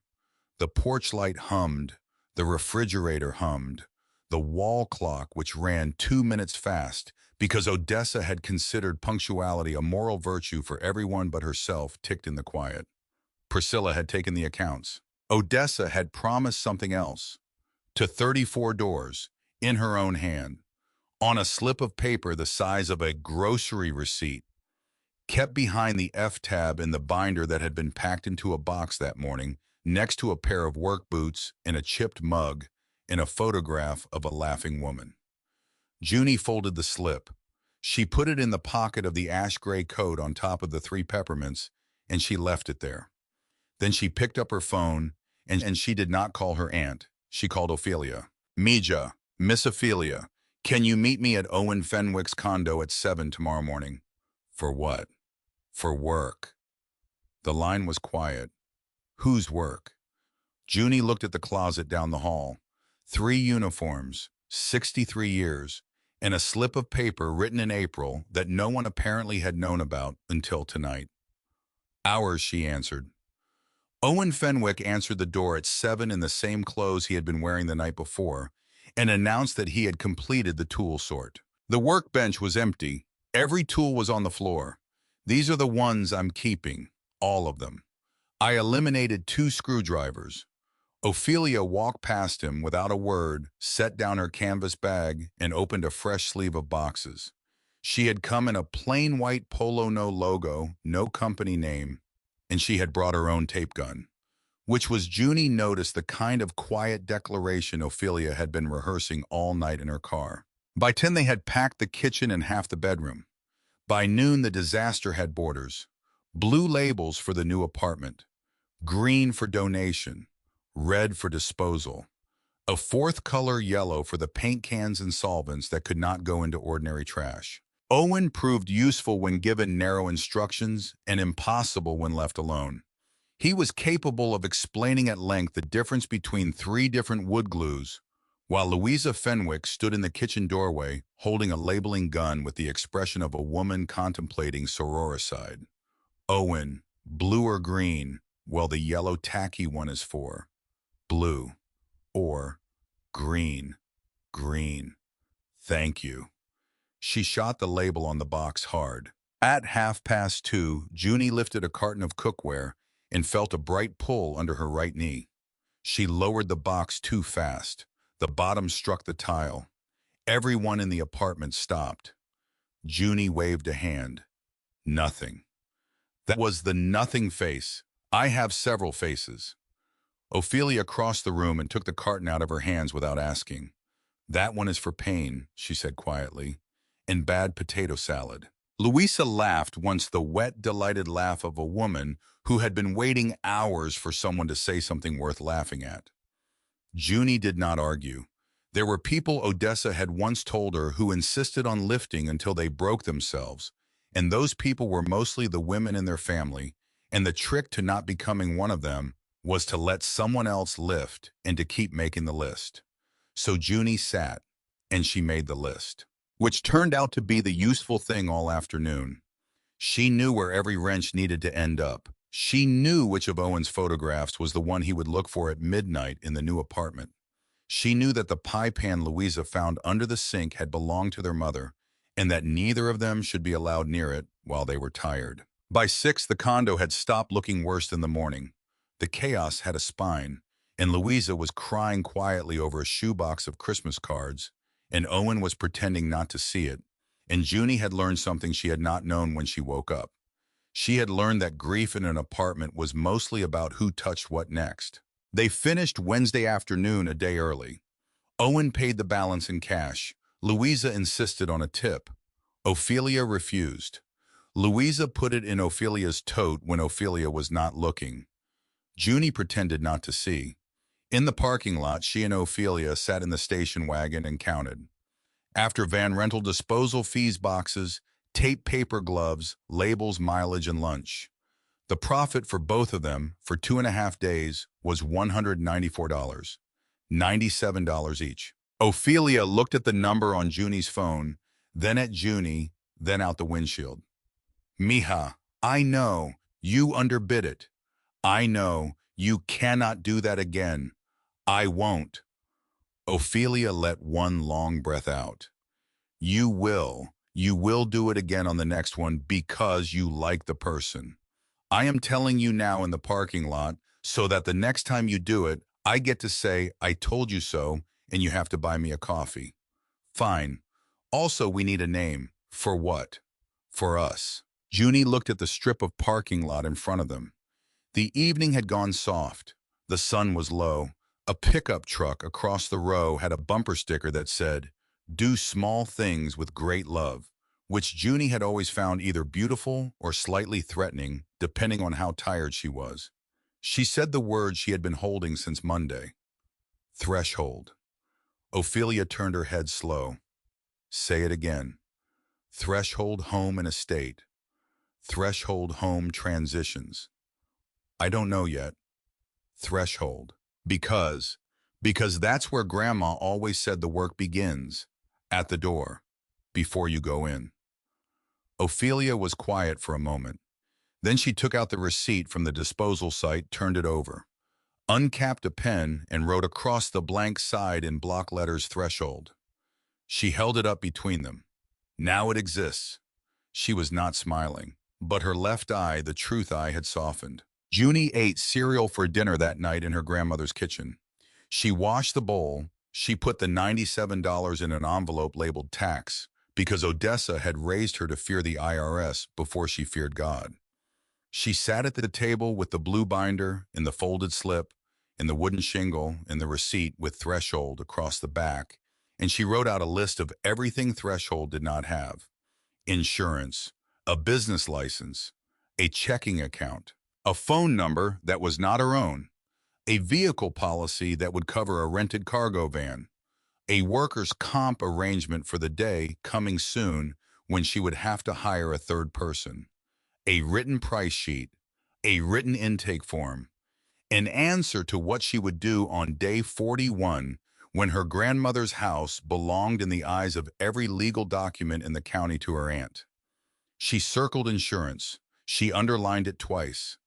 Speaker 1: The porch light hummed, the refrigerator hummed, the wall clock, which ran 2 minutes fast, because Odessa had considered punctuality a moral virtue for everyone but herself, ticked in the quiet. Priscilla had taken the accounts. Odessa had promised something else. To 34 doors, in her own hand, on a slip of paper the size of a grocery receipt, kept behind the F tab in the binder that had been packed into a box that morning, next to a pair of work boots and a chipped mug and a photograph of a laughing woman. Junie folded the slip. She put it in the pocket of the ash-gray coat on top of the 3 peppermints, and she left it there. Then she picked up her phone, and she did not call her aunt. She called Ophelia. Mija, Miss Ophelia, can you meet me at Owen Fenwick's condo at 7 tomorrow morning? For what? For work. The line was quiet. Whose work? Junie looked at the closet down the hall. 3 uniforms, 63 years, and a slip of paper written in April that no one apparently had known about until tonight. Hours, she answered. Owen Fenwick answered the door at 7 in the same clothes he had been wearing the night before and announced that he had completed the tool sort. The workbench was empty. Every tool was on the floor. These are the ones I'm keeping, all of them. I eliminated 2 screwdrivers. Ophelia walked past him without a word, set down her canvas bag, and opened a fresh sleeve of boxes. She had come in a plain white polo, no logo, no company name, and she had brought her own tape gun, which was Junie noticed the kind of quiet declaration Ophelia had been rehearsing all night in her car. By 10 they had packed the kitchen and half the bedroom. By noon the disaster had borders, blue labels for the new apartment, green for donation, red for disposal, a 4th color yellow for the paint cans and solvents that could not go into ordinary trash. Owen proved useful when given narrow instructions and impossible when left alone. He was capable of explaining at length the difference between 3 different wood glues, while Louisa Fenwick stood in the kitchen doorway holding a labeling gun with the expression of a woman contemplating sororicide. Owen, blue or green? Well, the yellow tacky one is for blue, or green, green. Thank you. She shot the label on the box hard. At 2:30, Junie lifted a carton of cookware and felt a bright pull under her right knee. She lowered the box too fast. The bottom struck the tile. Everyone in the apartment stopped. Junie waved a hand. Nothing. That was the nothing face. I have several faces. Ophelia crossed the room and took the carton out of her hands without asking. That one is for pain, she said quietly, and bad potato salad. Louisa laughed once, the wet, delighted laugh of a woman who had been waiting hours for someone to say something worth laughing at. Junie did not argue. There were people Odessa had once told her who insisted on lifting until they broke themselves, and those people were mostly the women in their family, and the trick to not becoming one of them was to let someone else lift and to keep making the list. So Junie sat, and she made the list, which turned out to be the useful thing all afternoon. She knew where every wrench needed to end up. She knew which of Owen's photographs was the one he would look for at midnight in the new apartment. She knew that the pie pan Louisa found under the sink had belonged to their mother, and that neither of them should be allowed near it while they were tired. By 6, the condo had stopped looking worse than the morning. The chaos had a spine, and Louisa was crying quietly over a shoebox of Christmas cards, and Owen was pretending not to see it, and Junie had learned something she had not known when she woke up. She had learned that grief in an apartment was mostly about who touched what next. They finished Wednesday afternoon a day early. Owen paid the balance in cash. Louisa insisted on a tip. Ophelia refused. Louisa put it in Ophelia's tote when Ophelia was not looking. Junie pretended not to see. In the parking lot, she and Ophelia sat in the station wagon and counted. After van rental disposal fees, boxes, tape paper, gloves, labels, mileage, and lunch. The profit for both of them for 2.5 days was $194, $97 each. Ophelia looked at the number on Junie's phone, then at Junie, then out the windshield. Mija, I know, you underbid it. I know, you cannot do that again. I won't. Ophelia let one long breath out. You will do it again on the next one because you like the person. I am telling you now in the parking lot so that the next time you do it, I get to say, I told you so, and you have to buy me a coffee. Fine. Also, we need a name. For what? For us. Junie looked at the strip of parking lot in front of them. The evening had gone soft. The sun was low. A pickup truck across the row had a bumper sticker that said, "Do small things with great love," which Junie had always found either beautiful or slightly threatening, depending on how tired she was. She said the word she had been holding since Monday. Threshold. Ophelia turned her head slow. Say it again. Threshold home and estate. Threshold home transitions. I don't know yet. Threshold. Because that's where Grandma always said the work begins. At the door. Before you go in. Ophelia was quiet for a moment. Then she took out the receipt from the disposal site, turned it over, uncapped a pen, and wrote across the blank side in block letters, Threshold. She held it up between them. Now it exists. She was not smiling, but her left eye, the truth eye, had softened. Junie ate cereal for dinner that night in her grandmother's kitchen. She washed the bowl. She put the $97 in an envelope labeled tax, because Odessa had raised her to fear the IRS before she feared God. She sat at the table with the blue binder in the folded slip, in the wooden shingle, and the receipt with Threshold across the back, and she wrote out a list of everything Threshold did not have. Insurance, a business license, a checking account, a phone number that was not her own, a vehicle policy that would cover a rented cargo van, a workers' comp arrangement for the day coming soon when she would have to hire a third person, a written price sheet, a written intake form, an answer to what she would do on day 41 when her grandmother's house belonged in the eyes of every legal document in the county to her aunt. She circled insurance. She underlined it twice.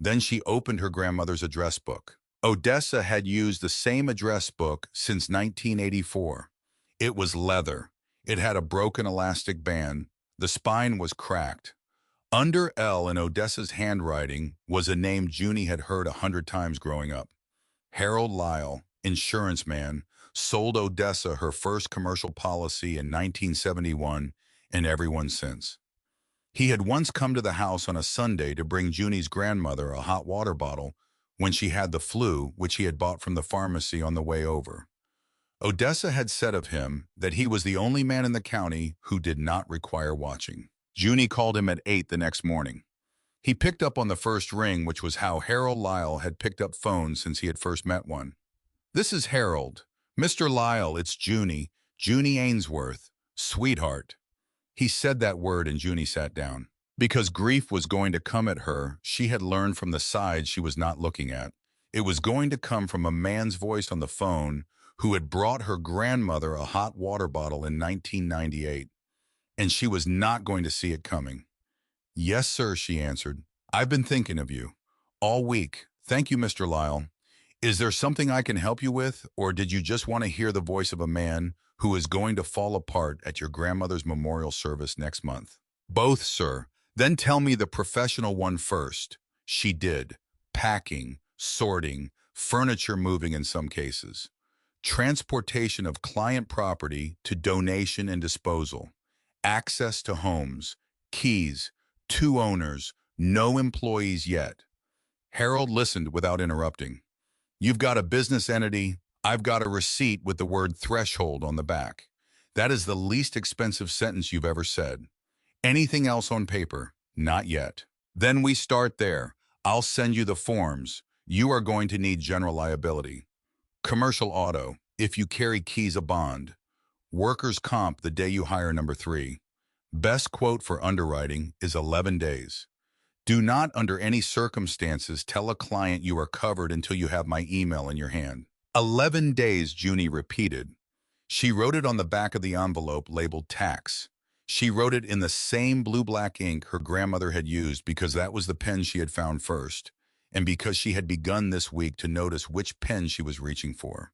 Speaker 1: Then she opened her grandmother's address book. Odessa had used the same address book since 1984. It was leather. It had a broken elastic band. The spine was cracked. Under L in Odessa's handwriting was a name Junie had heard 100 times growing up. Harold Lyle, insurance man, sold Odessa her first commercial policy in 1971 and everyone since. He had once come to the house on a Sunday to bring Junie's grandmother a hot water bottle when she had the flu, which he had bought from the pharmacy on the way over. Odessa had said of him that he was the only man in the county who did not require watching. Junie called him at 8 the next morning. He picked up on the first ring, which was how Harold Lyle had picked up phones since he had first met one. "This is Harold. Mr. Lyle, it's Junie. Junie Ainsworth. Sweetheart." He said that word and Junie sat down. Because grief was going to come at her, she had learned from the side she was not looking at. It was going to come from a man's voice on the phone who had brought her grandmother a hot water bottle in 1998, and she was not going to see it coming. "Yes, sir," she answered. "I've been thinking of you all week. Thank you, Mr. Lyle. Is there something I can help you with, or did you just want to hear the voice of a man who is going to fall apart at your grandmother's memorial service next month?" "Both, sir. Then tell me the professional one first." She did. Packing, sorting, furniture moving in some cases. Transportation of client property to donation and disposal. Access to homes. Keys. 2 owners. No employees yet. Harold listened without interrupting. "You've got a business entity. I've got a receipt with the word threshold on the back. That is the least expensive sentence you've ever said. Anything else on paper? Not yet. Then we start there. I'll send you the forms. You are going to need general liability. Commercial auto, if you carry keys, a bond. Workers' comp the day you hire number 3. Best quote for underwriting is 11 days. Do not under any circumstances tell a client you are covered until you have my email in your hand." 11 days, Junie repeated. She wrote it on the back of the envelope labeled tax. She wrote it in the same blue-black ink her grandmother had used because that was the pen she had found first, and because she had begun this week to notice which pen she was reaching for.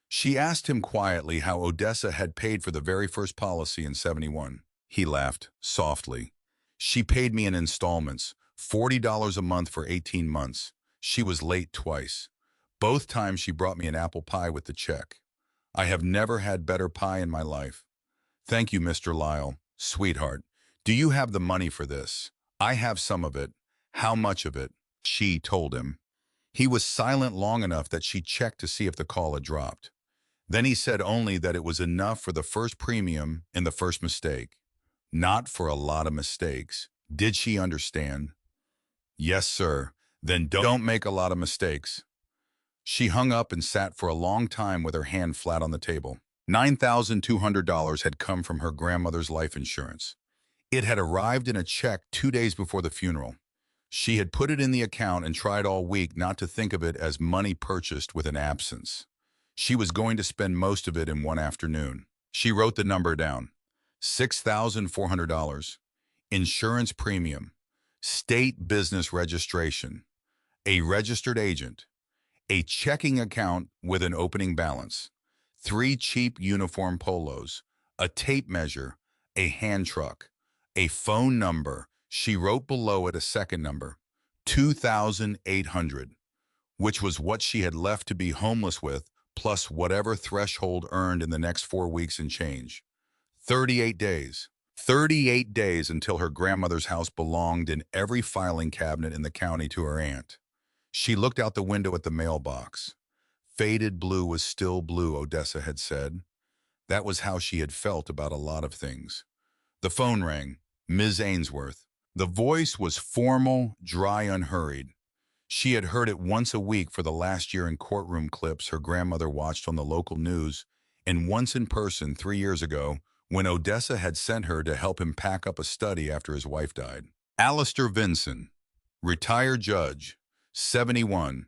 Speaker 1: She asked him quietly how Odessa had paid for the very first policy in '71. He laughed softly. "She paid me in installments, $40 a month for 18 months. She was late twice. Both times she brought me an apple pie with the check. I have never had better pie in my life. Thank you, Mr. Lyle. Sweetheart, do you have the money for this?" "I have some of it." "How much of it?" She told him. He was silent long enough that she checked to see if the call had dropped. Then he said only that it was enough for the first premium and the first mistake. Not for a lot of mistakes. Did she understand? "Yes, sir." "Then don't make a lot of mistakes." She hung up and sat for a long time with her hand flat on the table. $9,200 had come from her grandmother's life insurance. It had arrived in a check 2 days before the funeral. She had put it in the account and tried all week not to think of it as money purchased with an absence. She was going to spend most of it in one afternoon. She wrote the number down. $6,400. Insurance premium. State business registration. A registered agent. A checking account with an opening balance. 3 cheap uniform polos. A tape measure. A hand truck. A phone number. She wrote below it a second number. 2,800, which was what she had left to be homeless with, plus whatever threshold earned in the next 4 weeks and change. 38 days. 38 days until her grandmother's house belonged in every filing cabinet in the county to her aunt. She looked out the window at the mailbox. Faded blue was still blue, Odessa had said. That was how she had felt about a lot of things. The phone rang. Ms. Ainsworth. The voice was formal, dry, unhurried. She had heard it once a week for the last year in courtroom clips her grandmother watched on the local news, and once in person 3 years ago when Odessa had sent her to help him pack up a study after his wife died. Alistair Vinson, retired judge, 71,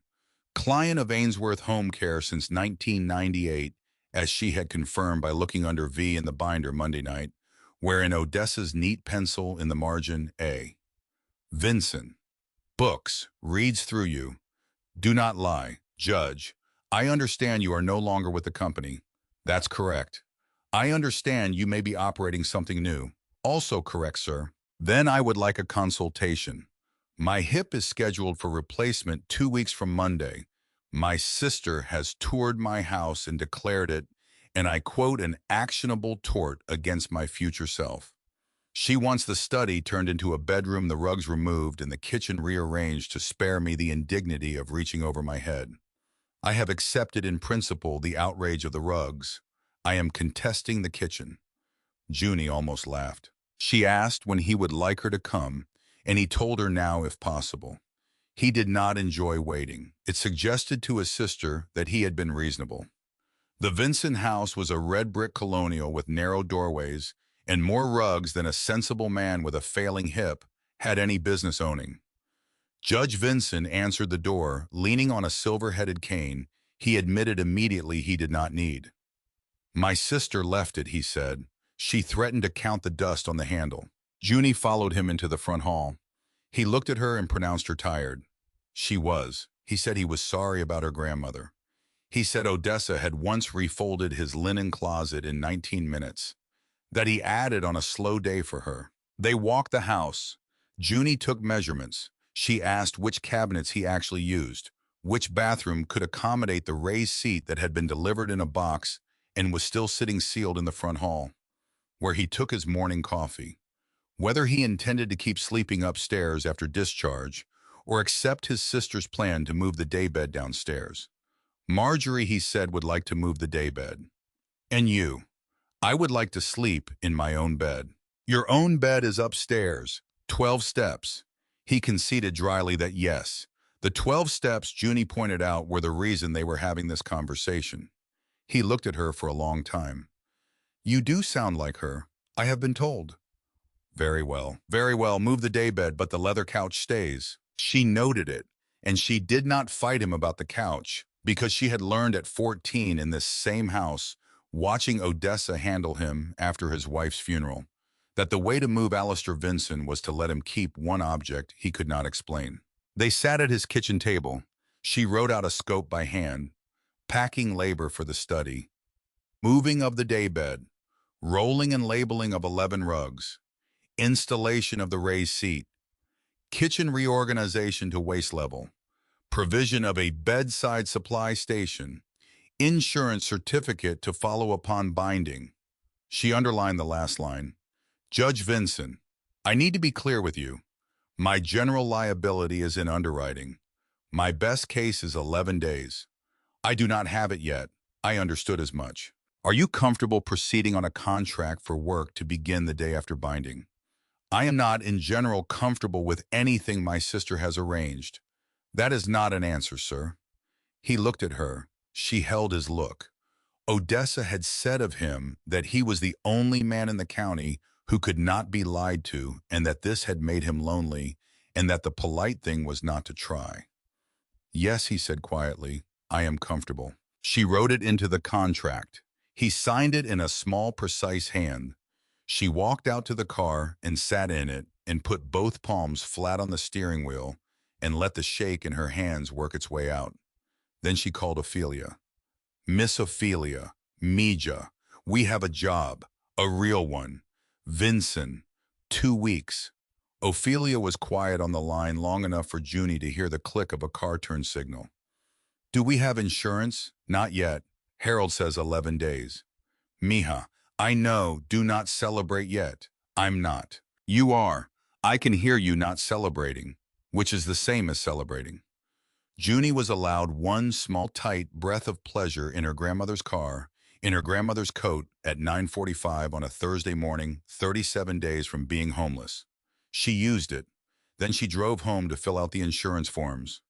Speaker 1: client of Ainsworth Home Care since 1998, as she had confirmed by looking under V in the binder Monday night, wherein Odessa's neat pencil in the margin A. Vinson. Books, reads through you. Do not lie. Judge, I understand you are no longer with the company. That's correct. I understand you may be operating something new. Also correct, sir. Then I would like a consultation. My hip is scheduled for replacement 2 weeks from Monday. My sister has toured my house and declared it, and I quote, an actionable tort against my future self. She wants the study turned into a bedroom, the rugs removed, and the kitchen rearranged to spare me the indignity of reaching over my head. I have accepted in principle the outrage of the rugs. I am contesting the kitchen. Junie almost laughed. She asked when he would like her to come, and he told her now if possible. He did not enjoy waiting. It suggested to his sister that he had been reasonable. The Vincent house was a red brick colonial with narrow doorways and more rugs than a sensible man with a failing hip had any business owning. Judge Vincent answered the door, leaning on a silver-headed cane he admitted immediately he did not need. "My sister left it," he said. "She threatened to count the dust on the handle." Junie followed him into the front hall. He looked at her and pronounced her tired. She was. He said he was sorry about her grandmother. He said Odessa had once refolded his linen closet in 19 minutes, that he added on a slow day for her. They walked the house. Junie took measurements. She asked which cabinets he actually used, which bathroom could accommodate the raised seat that had been delivered in a box and was still sitting sealed in the front hall, where he took his morning coffee. Whether he intended to keep sleeping upstairs after discharge or accept his sister's plan to move the daybed downstairs. Marjorie, he said, would like to move the daybed. "And you?" "I would like to sleep in my own bed." "Your own bed is upstairs, 12 steps." He conceded dryly that yes, the 12 steps Junie pointed out were the reason they were having this conversation. He looked at her for a long time. "You do sound like her, I have been told." Very well, move the daybed, but the leather couch stays." She noted it, and she did not fight him about the couch, because she had learned at 14 in this same house, watching Odessa handle him after his wife's funeral, that the way to move Alistair Vincent was to let him keep one object he could not explain. They sat at his kitchen table. She wrote out a scope by hand, packing labor for the study, moving of the daybed, rolling and labeling of 11 rugs, installation of the raised seat, kitchen reorganization to waist level, provision of a bedside supply station, insurance certificate to follow upon binding. She underlined the last line. "Judge Vincent, I need to be clear with you. My general liability is in underwriting. My best case is 11 days. I do not have it yet. I understood as much. Are you comfortable proceeding on a contract for work to begin the day after binding?" "I am not, in general, comfortable with anything my sister has arranged." "That is not an answer, sir." He looked at her. She held his look. Odessa had said of him that he was the only man in the county who could not be lied to, and that this had made him lonely, and that the polite thing was not to try. "Yes," he said quietly, "I am comfortable." She wrote it into the contract. He signed it in a small, precise hand. She walked out to the car and sat in it and put both palms flat on the steering wheel and let the shake in her hands work its way out. Then she called Ophelia. "Miss Ophelia, Mija, we have a job, a real one. Vincent, 2 weeks." Ophelia was quiet on the line long enough for Junie to hear the click of a car turn signal. "Do we have insurance?" "Not yet. Harold says 11 days. "Mija, I know, do not celebrate yet." "I'm not." "You are. I can hear you not celebrating," which is the same as celebrating. Junie was allowed one small, tight breath of pleasure in her grandmother's car, in her grandmother's coat, at 9:45 on a Thursday morning, 37 days from being homeless. She used it. Then she drove home to fill out the insurance forms.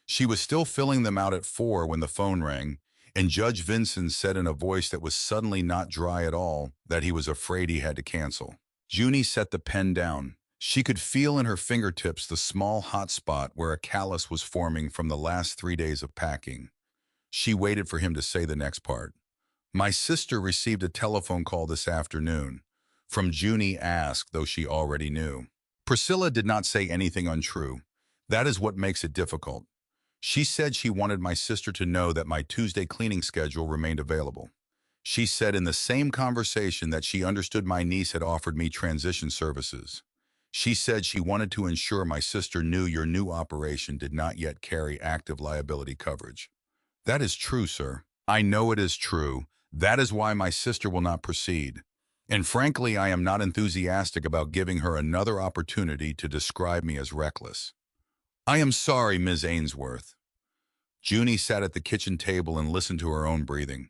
Speaker 1: She was still filling them out at 4 when the phone rang, and Judge Vincent said in a voice that was suddenly not dry at all that he was afraid he had to cancel. Junie set the pen down. She could feel in her fingertips the small hot spot where a callus was forming from the last 3 days of packing. She waited for him to say the next part. "My sister received a telephone call this afternoon." From Junie asked, though she already knew. Priscilla did not say anything untrue. That is what makes it difficult. She said she wanted my sister to know that my Tuesday cleaning schedule remained available. She said in the same conversation that she understood my niece had offered me transition services. She said she wanted to ensure my sister knew your new operation did not yet carry active liability coverage. That is true, sir. I know it is true. That is why my sister will not proceed. And frankly, I am not enthusiastic about giving her another opportunity to describe me as reckless. I am sorry, Ms. Ainsworth. Junie sat at the kitchen table and listened to her own breathing,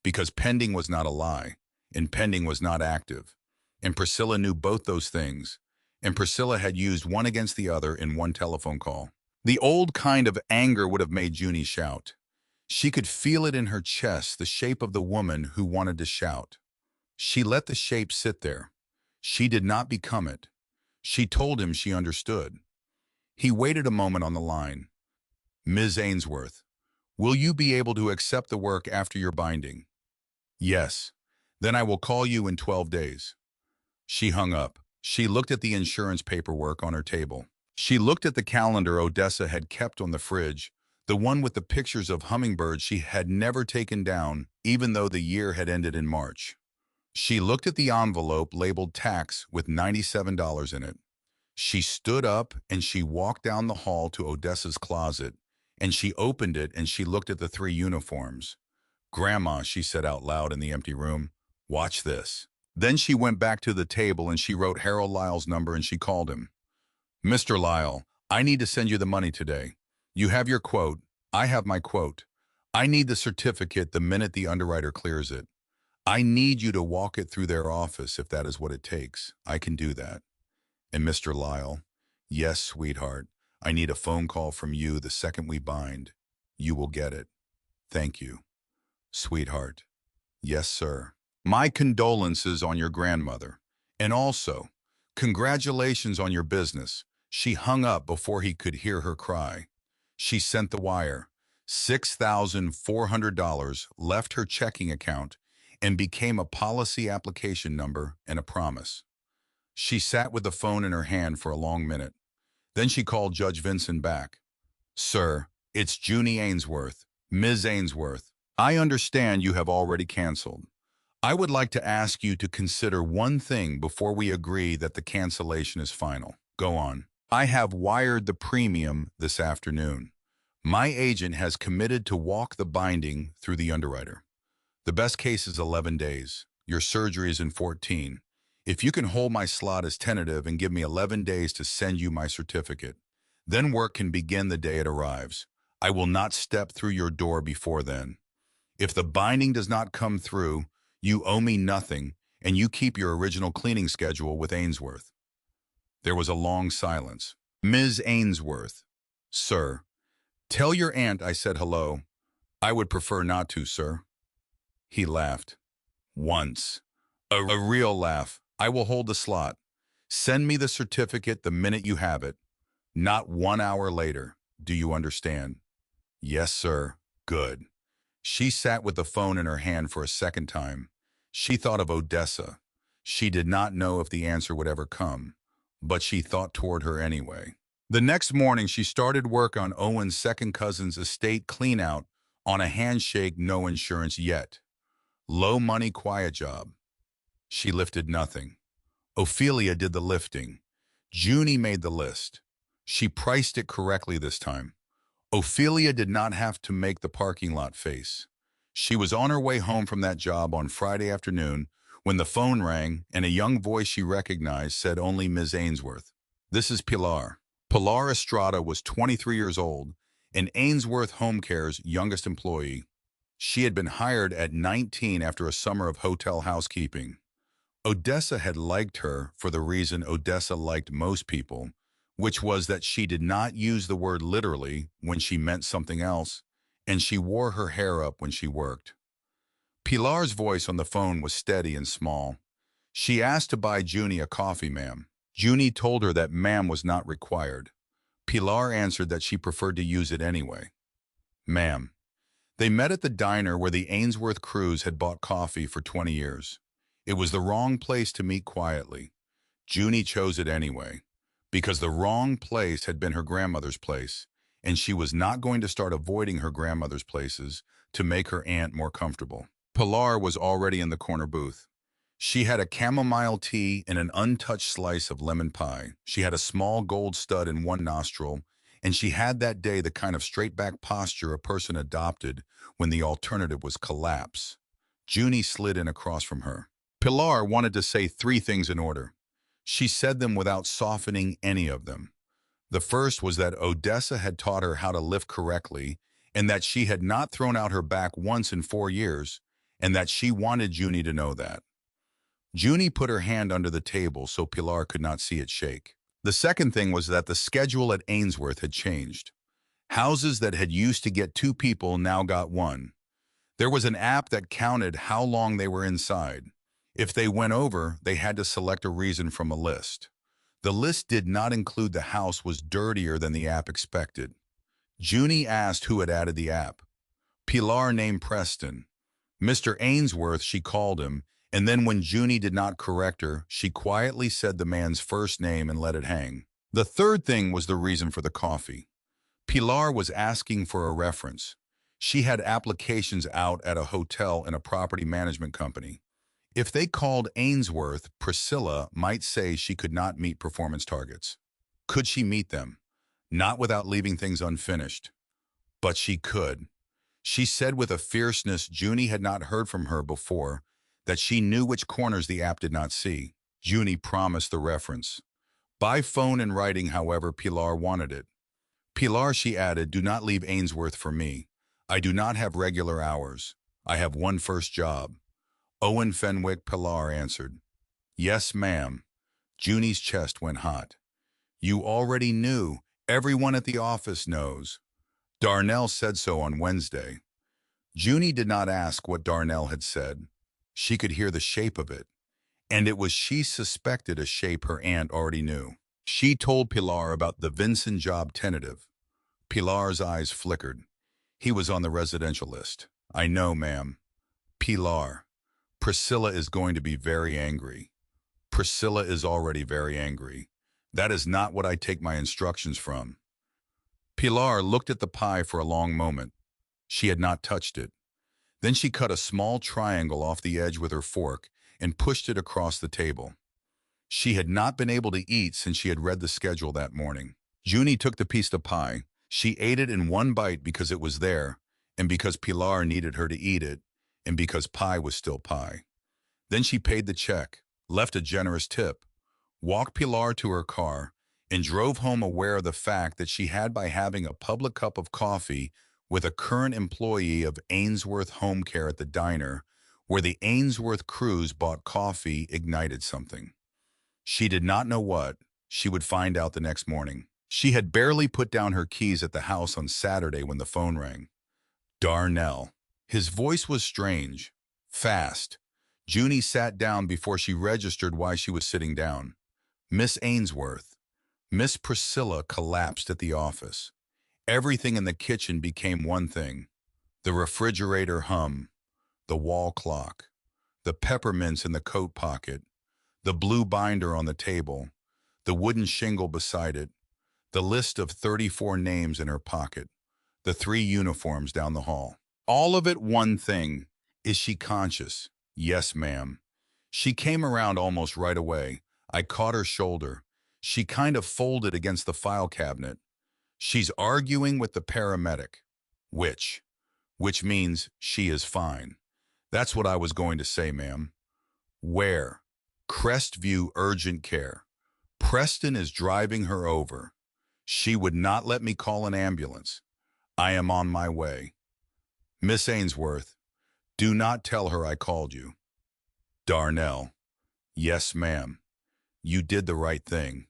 Speaker 1: because pending was not a lie, and pending was not active. And Priscilla knew both those things, and Priscilla had used one against the other in one telephone call. The old kind of anger would have made Junie shout. She could feel it in her chest, the shape of the woman who wanted to shout. She let the shape sit there. She did not become it. She told him she understood. He waited a moment on the line. Ms. Ainsworth, will you be able to accept the work after your binding? Yes. Then I will call you in 12 days. She hung up. She looked at the insurance paperwork on her table. She looked at the calendar Odessa had kept on the fridge, the one with the pictures of hummingbirds she had never taken down, even though the year had ended in March. She looked at the envelope labeled tax with $97 in it. She stood up and she walked down the hall to Odessa's closet, and she opened it and she looked at the three uniforms. Grandma, she said out loud in the empty room, watch this. Then she went back to the table and she wrote Harold Lyle's number and she called him. Mr. Lyle, I need to send you the money today. You have your quote. I have my quote. I need the certificate the minute the underwriter clears it. I need you to walk it through their office if that is what it takes. I can do that. And Mr. Lyle, yes, sweetheart, I need a phone call from you the second we bind. You will get it. Thank you. Sweetheart, yes, sir. My condolences on your grandmother. And also, congratulations on your business. She hung up before he could hear her cry. She sent the wire. $6,400 left her checking account and became a policy application number and a promise. She sat with the phone in her hand for a long minute. Then she called Judge Vincent back. Sir, it's Junie Ainsworth, Ms. Ainsworth. I understand you have already canceled. I would like to ask you to consider one thing before we agree that the cancellation is final. Go on. I have wired the premium this afternoon. My agent has committed to walk the binding through the underwriter. The best case is 11 days. Your surgery is in 14. If you can hold my slot as tentative and give me 11 days to send you my certificate, then work can begin the day it arrives. I will not step through your door before then. If the binding does not come through, you owe me nothing, and you keep your original cleaning schedule with Ainsworth. There was a long silence. Ms. Ainsworth. Sir. Tell your aunt I said hello. I would prefer not to, sir. He laughed. Once. A real laugh. I will hold the slot. Send me the certificate the minute you have it. Not 1 hour later. Do you understand? Yes, sir. Good. She sat with the phone in her hand for a second time. She thought of Odessa. She did not know if the answer would ever come, but she thought toward her anyway. The next morning, she started work on Owen's second cousin's estate cleanout on a handshake, no insurance yet. Low money, quiet job. She lifted nothing. Ophelia did the lifting. Junie made the list. She priced it correctly this time. Ophelia did not have to make the parking lot face. She was on her way home from that job on Friday afternoon when the phone rang and a young voice she recognized said only Ms. Ainsworth. This is Pilar. Pilar Estrada was 23 years old and Ainsworth Home Care's youngest employee. She had been hired at 19 after a summer of hotel housekeeping. Odessa had liked her for the reason Odessa liked most people, which was that she did not use the word literally when she meant something else, and she wore her hair up when she worked. Pilar's voice on the phone was steady and small. She asked to buy Junie a coffee, ma'am. Junie told her that ma'am was not required. Pilar answered that she preferred to use it anyway. Ma'am. They met at the diner where the Ainsworth crews had bought coffee for 20 years. It was the wrong place to meet quietly. Junie chose it anyway, because the wrong place had been her grandmother's place, and she was not going to start avoiding her grandmother's places to make her aunt more comfortable. Pilar was already in the corner booth. She had a chamomile tea and an untouched slice of lemon pie. She had a small gold stud in one nostril, and she had that day the kind of straight-back posture a person adopted when the alternative was collapse. Junie slid in across from her. Pilar wanted to say three things in order. She said them without softening any of them. The first was that Odessa had taught her how to lift correctly, and that she had not thrown out her back once in 4 years, and that she wanted Junie to know that. Junie put her hand under the table so Pilar could not see it shake. The second thing was that the schedule at Ainsworth had changed. Houses that had used to get two people now got one. There was an app that counted how long they were inside. If they went over, they had to select a reason from a list. The list did not include the house was dirtier than the app expected. Junie asked who had added the app. Pilar named Preston. Mr. Ainsworth, she called him, and then when Junie did not correct her, she quietly said the man's first name and let it hang. The third thing was the reason for the coffee. Pilar was asking for a reference. She had applications out at a hotel and a property management company. If they called Ainsworth, Priscilla might say she could not meet performance targets. Could she meet them? Not without leaving things unfinished. But she could. She said with a fierceness Junie had not heard from her before that she knew which corners the app did not see. Junie promised the reference. By phone and writing, however, Pilar wanted it. Pilar, she added, do not leave Ainsworth for me. I do not have regular hours. I have one first job. Owen Fenwick, Pilar answered. Yes, ma'am. Junie's chest went hot. You already knew. Everyone at the office knows. Darnell said so on Wednesday. Junie did not ask what Darnell had said. She could hear the shape of it, and it was she suspected a shape her aunt already knew. She told Pilar about the Vincent job tentative. Pilar's eyes flickered. He was on the residential list. I know, ma'am. Pilar. Priscilla is going to be very angry. Priscilla is already very angry. That is not what I take my instructions from. Pilar looked at the pie for a long moment. She had not touched it. Then she cut a small triangle off the edge with her fork and pushed it across the table. She had not been able to eat since she had read the schedule that morning. Junie took the piece of pie. She ate it in one bite because it was there, and because Pilar needed her to eat it, and because pie was still pie. Then she paid the check, left a generous tip, walked Pilar to her car, and drove home aware of the fact that she had, by having a public cup of coffee with a current employee of Ainsworth Home Care at the diner, where the Ainsworth crews bought coffee, ignited something. She did not know what. She would find out the next morning. She had barely put down her keys at the house on Saturday when the phone rang. Darnell. His voice was strange, fast. Junie sat down before she registered why she was sitting down. Miss Ainsworth. Miss Priscilla collapsed at the office. Everything in the kitchen became one thing. The refrigerator hum, the wall clock, the peppermints in the coat pocket, the blue binder on the table, the wooden shingle beside it, the list of 34 names in her pocket, the 3 uniforms down the hall. All of it one thing. Is she conscious? Yes, ma'am. She came around almost right away. I caught her shoulder. She kind of folded against the file cabinet. She's arguing with the paramedic. Which means she is fine. That's what I was going to say, ma'am. Where? Crestview Urgent Care. Preston is driving her over. She would not let me call an ambulance. I am on my way. Miss Ainsworth, do not tell her I called you. Darnell. Yes, ma'am. You did the right thing.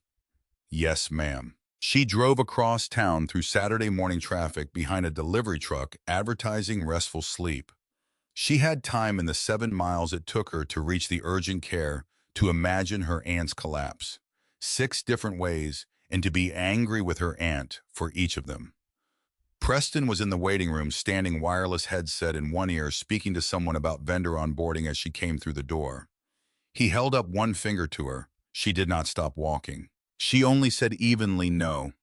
Speaker 1: Yes, ma'am. She drove across town through Saturday morning traffic behind a delivery truck advertising restful sleep. She had time in the 7 miles it took her to reach the urgent care to imagine her aunt's collapse. 6 different ways, and to be angry with her aunt for each of them. Preston was in the waiting room, standing, wireless headset in one ear, speaking to someone about vendor onboarding as she came through the door. He held up one finger to her. She did not stop walking. She only said evenly no,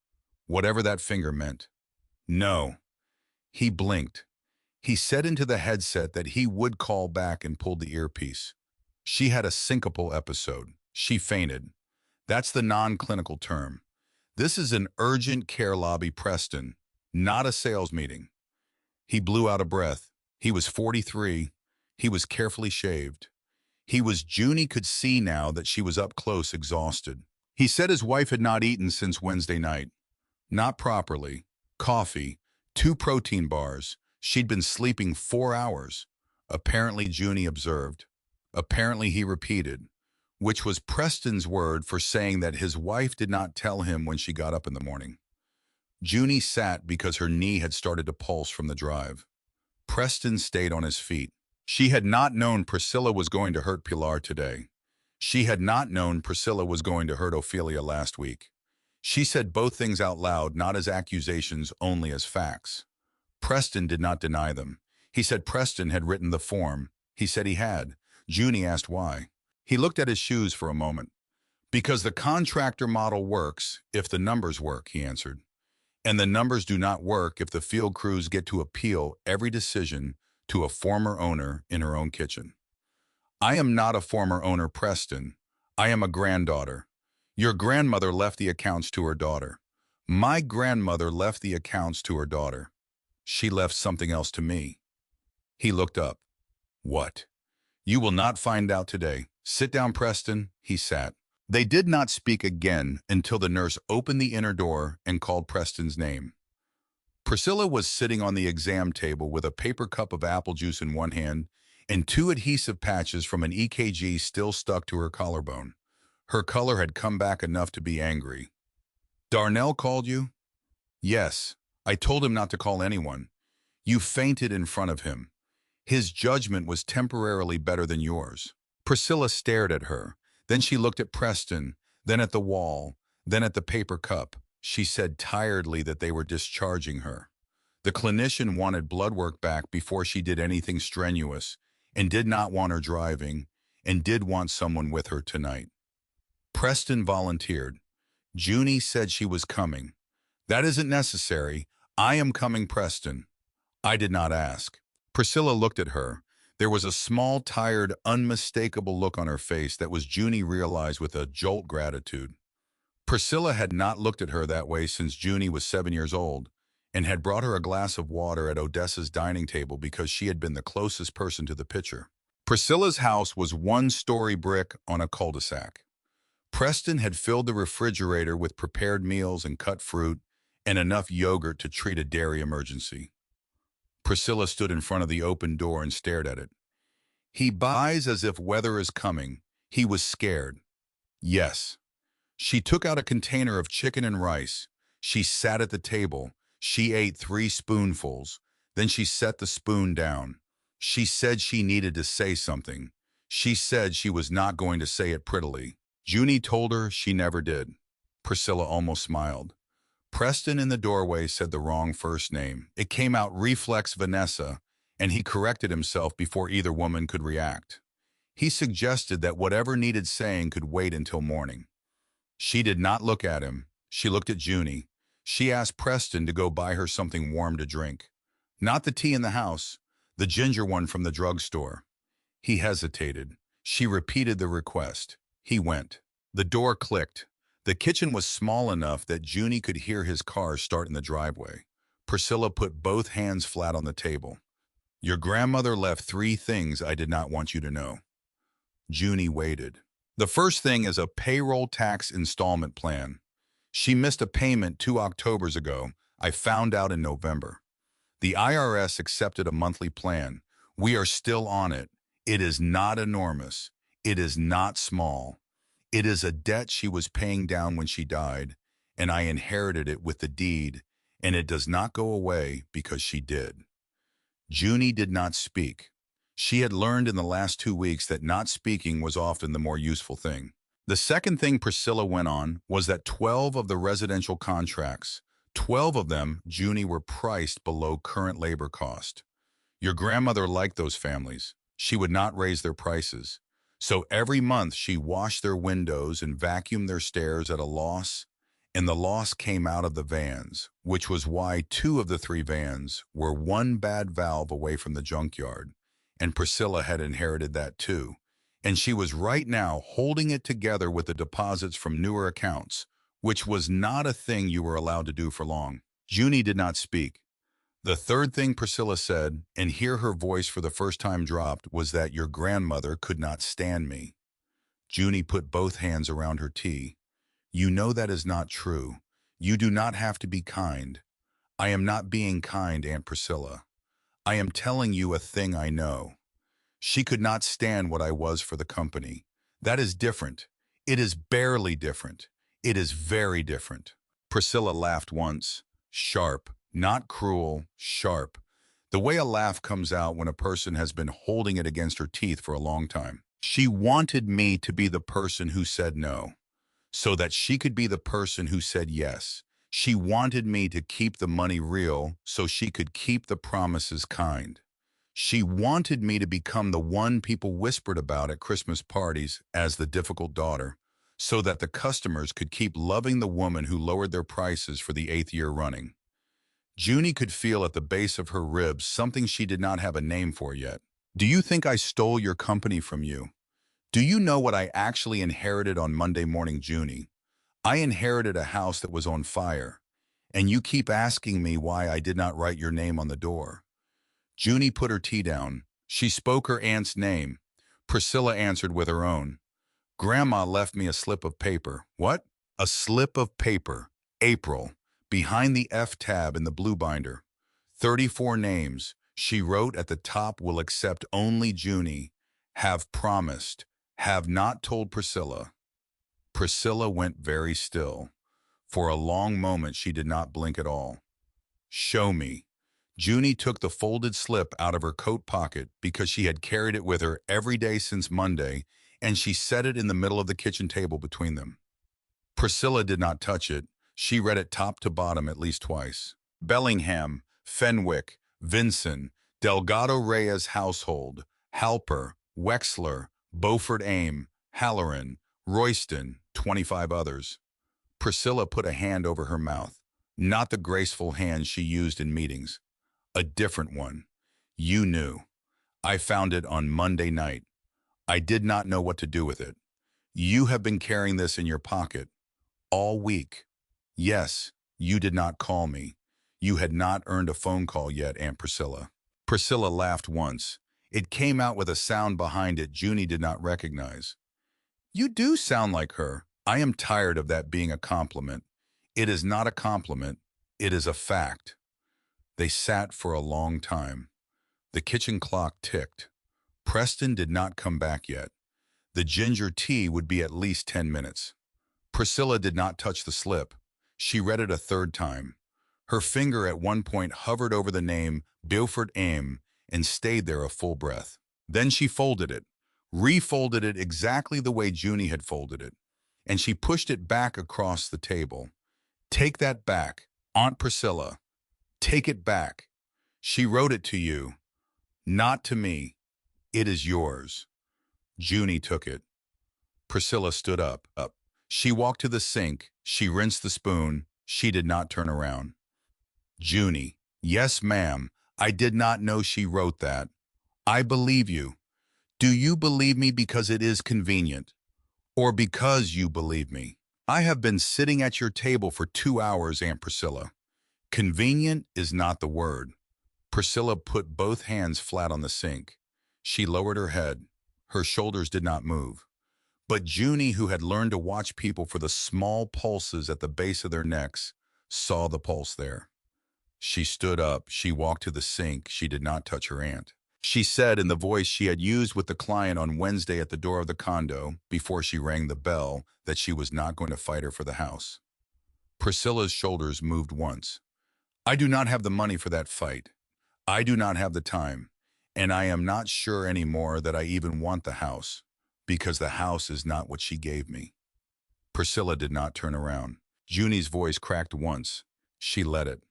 Speaker 1: whatever that finger meant. No. He blinked. He said into the headset that he would call back and pulled the earpiece. She had a syncopal episode. She fainted. That's the non-clinical term. This is an urgent care lobby, Preston, not a sales meeting. He blew out a breath. He was 43. He was carefully shaved. Junie could see now that she was up close, exhausted. He said his wife had not eaten since Wednesday night. Not properly. Coffee, 2 protein bars. She'd been sleeping 4 hours. Apparently, Junie observed. Apparently, he repeated, which was Preston's word for saying that his wife did not tell him when she got up in the morning. Junie sat because her knee had started to pulse from the drive. Preston stayed on his feet. She had not known Priscilla was going to hurt Pilar today. She had not known Priscilla was going to hurt Ophelia last week. She said both things out loud, not as accusations, only as facts. Preston did not deny them. He said Preston had written the form. He said he had. Junie asked why. He looked at his shoes for a moment. Because the contractor model works if the numbers work, he answered. And the numbers do not work if the field crews get to appeal every decision to a former owner in her own kitchen. I am not a former owner, Preston. I am a granddaughter. Your grandmother left the accounts to her daughter. My grandmother left the accounts to her daughter. She left something else to me. He looked up. What? You will not find out today. Sit down, Preston. He sat. They did not speak again until the nurse opened the inner door and called Preston's name. Priscilla was sitting on the exam table with a paper cup of apple juice in one hand and 2 adhesive patches from an EKG still stuck to her collarbone. Her color had come back enough to be angry. Darnell called you? Yes. I told him not to call anyone. You fainted in front of him. His judgment was temporarily better than yours. Priscilla stared at her. Then she looked at Preston, then at the wall, then at the paper cup. She said tiredly that they were discharging her. The clinician wanted blood work back before she did anything strenuous, and did not want her driving, and did want someone with her tonight. Preston volunteered. Junie said she was coming. That isn't necessary. I am coming, Preston. I did not ask. Priscilla looked at her. There was a small, tired, unmistakable look on her face that was Junie realized with a jolt gratitude. Priscilla had not looked at her that way since Junie was 7 years old, and had brought her a glass of water at Odessa's dining table because she had been the closest person to the pitcher. Priscilla's house was 1-story brick on a cul-de-sac. Preston had filled the refrigerator with prepared meals and cut fruit and enough yogurt to treat a dairy emergency. Priscilla stood in front of the open door and stared at it. He buys as if weather is coming. He was scared. Yes. She took out a container of chicken and rice. She sat at the table. She ate 3 spoonfuls. Then she set the spoon down. She said she needed to say something. She said she was not going to say it prettily. Junie told her she never did. Priscilla almost smiled. Preston in the doorway said the wrong first name. It came out reflex Vanessa, and he corrected himself before either woman could react. He suggested that whatever needed saying could wait until morning. She did not look at him. She looked at Junie. She asked Preston to go buy her something warm to drink. Not the tea in the house, the ginger one from the drugstore. He hesitated. She repeated the request. He went. The door clicked. The kitchen was small enough that Junie could hear his car start in the driveway. Priscilla put both hands flat on the table. Your grandmother left 3 things I did not want you to know. Junie waited. The first thing is a payroll tax installment plan. She missed a payment 2 Octobers ago. I found out in November. The IRS accepted a monthly plan. We are still on it. It is not enormous. It is not small. It is a debt she was paying down when she died, and I inherited it with the deed, and it does not go away because she did. Junie did not speak. She had learned in the last 2 weeks that not speaking was often the more useful thing. The second thing Priscilla went on was that 12 of the residential contracts, 12 of them, Junie, were priced below current labor cost. Your grandmother liked those families. She would not raise their prices. So every month she washed their windows and vacuumed their stairs at a loss, and the loss came out of the vans, which was why 2 of the 3 vans were 1 bad valve away from the junkyard, and Priscilla had inherited that too, and she was right now holding it together with the deposits from newer accounts, which was not a thing you were allowed to do for long. Junie did not speak. The third thing Priscilla said, and here her voice for the first time dropped, was that your grandmother could not stand me. Junie put both hands around her tea. You know that is not true. You do not have to be kind. I am not being kind, Aunt Priscilla. I am telling you a thing I know. She could not stand what I was for the company. That is different. It is barely different. It is very different. Priscilla laughed once. Sharp, not cruel, sharp. The way a laugh comes out when a person has been holding it against her teeth for a long time. She wanted me to be the person who said no, so that she could be the person who said yes. She wanted me to keep the money real so she could keep the promises kind. She wanted me to become the one people whispered about at Christmas parties as the difficult daughter, so that the customers could keep loving the woman who lowered their prices for the 8th year running. Junie could feel at the base of her ribs something she did not have a name for yet. Do you think I stole your company from you? Do you know what I actually inherited on Monday morning, Junie? I inherited a house that was on fire, and you keep asking me why I did not write your name on the door. Junie put her tea down. She spoke her aunt's name. Priscilla answered with her own. Grandma left me a slip of paper. What? A slip of paper. April. Behind the F tab in the blue binder. 34 names. She wrote at the top, will accept only Junie. Have promised. Have not told Priscilla. Priscilla went very still. For a long moment she did not blink at all. Show me. Junie took the folded slip out of her coat pocket because she had carried it with her every day since Monday, and she set it in the middle of the kitchen table between them. Priscilla did not touch it. She read it top to bottom at least twice. Bellingham, Fenwick, Vinson, Delgado Reyes household, Halper, Wexler, Beaufort Aim, Halloran, Royston, 25 others. Priscilla put a hand over her mouth, not the graceful hand she used in meetings. A different one. You knew. I found it on Monday night. I did not know what to do with it. You have been carrying this in your pocket all week. Yes, you did not call me. You had not earned a phone call yet, Aunt Priscilla. Priscilla laughed once. It came out with a sound behind it Junie did not recognize. You do sound like her. I am tired of that being a compliment. It is not a compliment. It is a fact. They sat for a long time. The kitchen clock ticked. Preston did not come back yet. The ginger tea would be at least 10 minutes. Priscilla did not touch the slip. She read it a third time. Her finger at one point hovered over the name Beaufort Aim and stayed there a full breath. Then she folded it, refolded it exactly the way Junie had folded it, and she pushed it back across the table. Take that back, Aunt Priscilla. Take it back. She wrote it to you, not to me. It is yours. Junie took it. Priscilla stood up. She walked to the sink. She rinsed the spoon. She did not turn around. Junie, yes, ma'am. I did not know she wrote that. I believe you. Do you believe me because it is convenient? Or because you believe me? I have been sitting at your table for 2 hours, Aunt Priscilla. Convenient is not the word. Priscilla put both hands flat on the sink. She lowered her head. Her shoulders did not move. But Junie, who had learned to watch people for the small pulses at the base of their necks, saw the pulse there. She stood up. She walked to the sink. She did not touch her aunt. She said in the voice she had used with the client on Wednesday at the door of the condo, before she rang the bell, that she was not going to fight her for the house. Priscilla's shoulders moved once. I do not have the money for that fight. I do not have the time. And I am not sure anymore that I even want the house, because the house is not what she gave me. Priscilla did not turn around. Junie's voice cracked once. She let it.